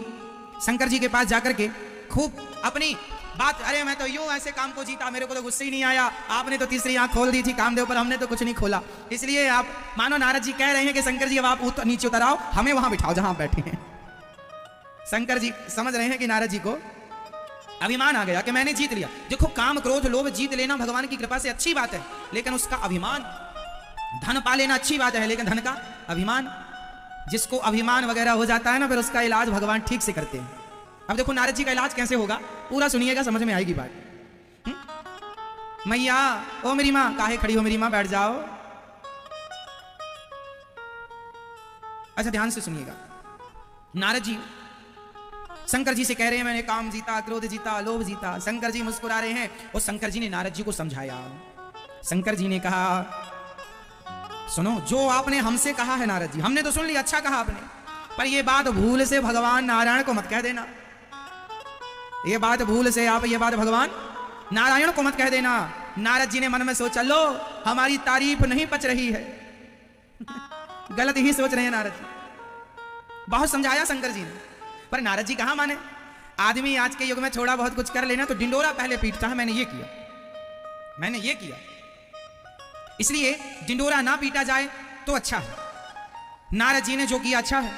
शंकर जी के पास जाकर के खूब अपनी बात, अरे मैं तो यूं ऐसे काम को जीता, मेरे को तो गुस्से ही नहीं आया, आपने तो तीसरी आंख खोल दी थी कामदेव पर, हमने तो कुछ नहीं खोला। इसलिए आप मानो नारद जी कह रहे हैं कि शंकर जी अब आप नीचे उतर आओ, हमें वहां बिठाओ जहां बैठे हैं। शंकर जी समझ रहे हैं कि नारद जी को अभिमान आ गया कि मैंने जीत लिया। देखो काम क्रोध लोभ जीत लेना भगवान की कृपा से अच्छी बात है, लेकिन उसका अभिमान, धन पा लेना अच्छी बात है, लेकिन धन का अभिमान, जिसको अभिमान वगैरह हो जाता है ना, फिर उसका इलाज भगवान ठीक से करते हैं। अब देखो नारद जी का इलाज कैसे होगा, पूरा सुनिएगा, समझ में आएगी बात। मैया ओ मेरी माँ, काहे खड़ी हो मेरी माँ, बैठ जाओ। अच्छा ध्यान से सुनिएगा। नारद जी शंकर जी से कह रहे हैं मैंने काम जीता, क्रोध जीता, लोभ जीता। शंकर जी मुस्कुरा रहे हैं और शंकर जी ने नारद जी को समझाया। शंकर जी ने कहा सुनो जो आपने हमसे कहा है नारद जी, हमने तो सुन लिया, अच्छा कहा आपने, पर ये बात भूल से भगवान नारायण को मत कह देना। ये बात भूल से आप ये बात भगवान नारायण को मत कह देना। नारद जी ने मन में सोचा लो हमारी तारीफ नहीं पच रही है। गलत ही सोच रहे हैं नारद जी। बहुत समझाया शंकर जी ने, पर नारद जी कहां माने। आदमी आज के युग में थोड़ा बहुत कुछ कर लेना तो डिंडोरा पहले पीटता है, मैंने ये किया, मैंने ये किया। इसलिए डिंडोरा ना पीटा जाए तो अच्छा है। नारद जी ने जो किया अच्छा है।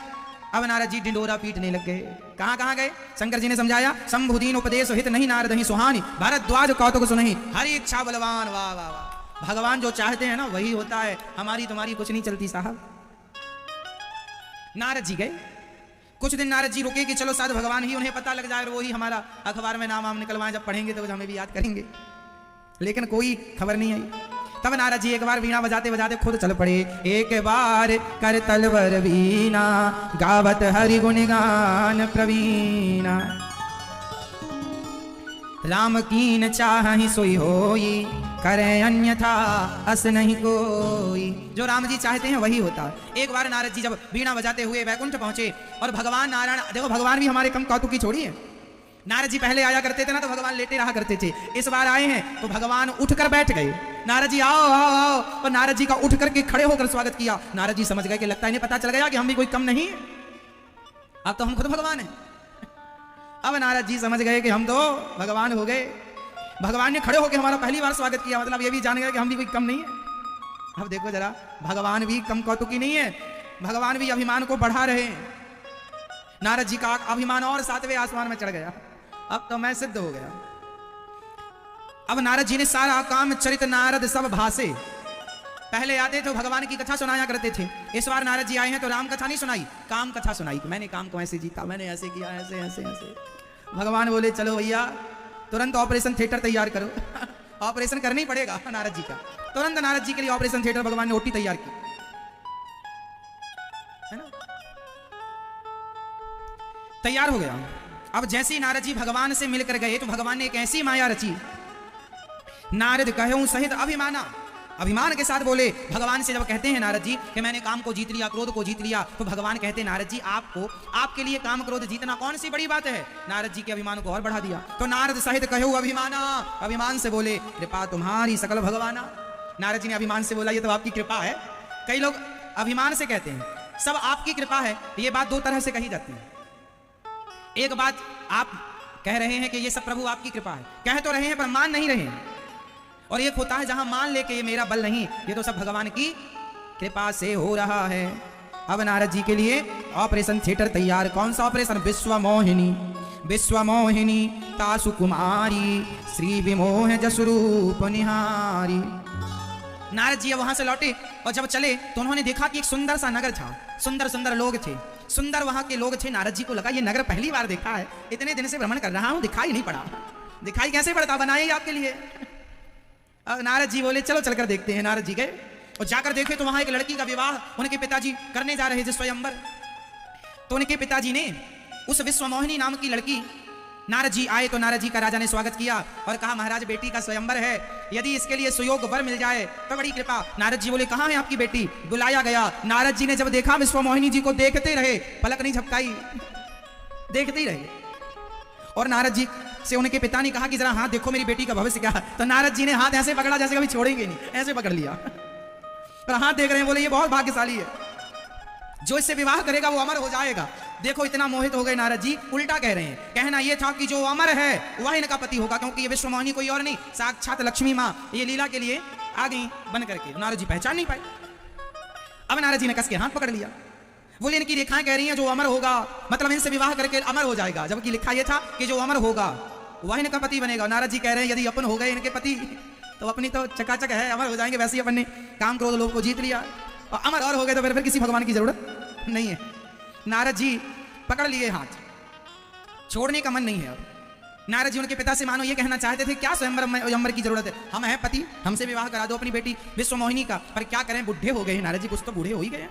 अब नारद जी डिंडोरा पीटने लग गए। कहां कहां गए? शंकर जी ने समझाया शंभुदीन उपदेश हित नहीं नारद ही सुहानी, भारद्वाज कौतुक सुनहि हरि इच्छा बलवान। वाह वाह वाह, भगवान जो चाहते हैं ना वही होता है, हमारी तुम्हारी कुछ नहीं चलती साहब। नारद जी गए, कुछ दिन नारद जी रुके कि चलो शायद भगवान ही उन्हें पता लग जाए और वो ही हमारा अखबार में नाम निकलवाएं, जब पढ़ेंगे तो हमें भी याद करेंगे। लेकिन कोई खबर नहीं आई। तब नारद जी एक बार वीणा बजाते बजाते खुद चल पड़े। एक बार कर तलवर वीणा गावत हरि गुण गान प्रवीणा, राम कीन चाहि सोई होई करे अन्यथा अस नहीं कोई। जो राम जी चाहते हैं वही होता है। एक बार नारद जी जब वीणा बजाते हुए वैकुंठ पहुंचे और भगवान नारायण, देखो भगवान भी हमारे कम कौतुकी छोड़ी है। नारद जी पहले आया करते थे ना तो भगवान लेटे रहा करते थे, इस बार आए हैं तो भगवान उठकर बैठ गए। नारद जी आओ आओ आओ, और नारद जी का उठ करके खड़े होकर स्वागत किया। नारद जी समझ गए कि लगता है इन्हें पता चल गया कि हम भी कोई कम नहीं है, अब तो हम खुद भगवान हैं। अब नारद जी समझ गए कि हम तो भगवान हो गए। भगवान ने खड़े होकर हमारा पहली बार स्वागत किया, मतलब ये भी जान गए कि हम भी कोई कम नहीं है। अब देखो जरा, भगवान भी कम कौतुकी नहीं है, भगवान भी अभिमान को बढ़ा रहे हैं। नारद जी का अभिमान और 7वें आसमान में चढ़ गया, अब तो मैं सिद्ध हो गया। अब नारद जी ने सारा काम चरित नारद सब भाषे, पहले आते तो भगवान की कथा सुनाया करते थे। इस बार नारद जी आए हैं तो राम कथा नहीं सुनाई, काम कथा सुनाई। मैंने काम को ऐसे जीता, मैंने ऐसे किया, ऐसे ऐसे ऐसे। भगवान बोले चलो भैया तुरंत ऑपरेशन थिएटर तैयार करो। ऑपरेशन करना ही पड़ेगा नारद जी का। तुरंत नारद जी के लिए ऑपरेशन थिएटर भगवान ने ओटी तैयार की, है ना, तैयार हो गया। अब जैसे ही नारद जी भगवान से मिलकर गए तो भगवान ने एक ऐसी माया रची, नारद कहूं सहित अभिमाना, अभिमान के साथ बोले। भगवान से जब कहते हैं नारद जी कि मैंने काम को जीत लिया, क्रोध को जीत लिया, तो भगवान कहते हैं नारद जी आपको, आपके लिए काम क्रोध जीतना कौन सी बड़ी बात है। नारद जी के अभिमान को और बढ़ा दिया। तो नारद सहित कहूं अभिमाना, अभिमान से बोले कृपा तुम्हारी सकल भगवाना। नारद जी ने अभिमान से बोला ये तो आपकी कृपा है। कई लोग अभिमान से कहते हैं सब आपकी कृपा है। ये बात दो तरह से कही जाती है। एक बात आप कह रहे हैं कि ये सब प्रभु आपकी कृपा है, कह तो रहे हैं पर मान नहीं रहे हैं। और एक होता है जहां मान लेके ये मेरा बल नहीं, ये तो सब भगवान की कृपा से हो रहा है। अब नारद जी के लिए ऑपरेशन थिएटर तैयार। कौन सा ऑपरेशन? विश्वमोहिनी, विश्वमोहिनी तासु कुमारी, श्री विमोह जसरूप निहारी। नारद जी वहां से लौटे और जब चले तो उन्होंने देखा कि एक सुंदर सा नगर था, सुंदर सुंदर लोग थे, सुंदर वहां के लोग थे। नारद जी को लगा ये नगर पहली बार देखा है, इतने दिन से भ्रमण कर रहा हूं, दिखाई नहीं पड़ा। दिखाई कैसे पड़ता, बनाए आपके लिए। नारद जी बोले चलो चलकर देखते हैं। नारद जी गए और जाकर देखे तो वहां एक लड़की का विवाह उनके पिताजी करने जा रहे थे, स्वयंवर। तो उनके पिताजी ने उस विश्वमोहिनी नाम की लड़की, नारद जी आए तो नारद जी का राजा ने स्वागत किया और कहा महाराज बेटी का स्वयंवर है, यदि इसके लिए सुयोग वर मिल जाए तो बड़ी कृपा। नारद जी बोले कहां है आपकी बेटी? बुलाया गया। नारद जी ने जब देखा विश्वमोहिनी जी को देखते रहे, पलक नहीं झपकाई, देखते ही रहे। और नारद जी से उनके पिता ने कहा कि जरा हाथ देखो मेरी बेटी का भविष्य क्या है। तो नारद जी ने हाथ ऐसे पकड़ा जैसे कभी छोड़ेंगे नहीं, ऐसे पकड़ लिया और हाथ देख रहे हैं। बोले ये बहुत भाग्यशाली है, जो इससे विवाह करेगा वो अमर हो जाएगा। देखो इतना मोहित हो गए नारद जी, उल्टा कह रहे हैं। कहना ये था कि जो अमर है वह इनका पति होगा, क्योंकि ये विश्वमोहिनी कोई और नहीं, साक्षात लक्ष्मी माँ ये लीला के लिए आ गई बन करके। नारद जी पहचान नहीं पाए। अब नारद जी ने कस के हाथ पकड़ लिया। बोले इनकी रेखाएं कह रही हैं जो अमर होगा, मतलब इनसे विवाह करके अमर हो जाएगा, जबकि लिखा यह था कि जो अमर होगा वह इनका पति बनेगा। नारद जी कह रहे हैं यदि अपन हो गए इनके पति तो अपनी तो चकाचक है, अमर हो जाएंगे। वैसे ही अपन ने काम क्रोध लोभ को जीत लिया और अमर और हो गए तो फिर किसी भगवान की जरूरत नहीं है। नारद जी पकड़ लिए हाथ, छोड़ने का मन नहीं है। अब नारद जी उनके पिता से मानो ये कहना चाहते थे क्या स्वयंवर की जरूरत है, हम हैं पति, हमसे विवाह करा दो अपनी बेटी विश्वमोहिनी का। पर क्या करें, बुढ़े हो गए नारद जी, कुछ तो बूढ़े हो ही गए।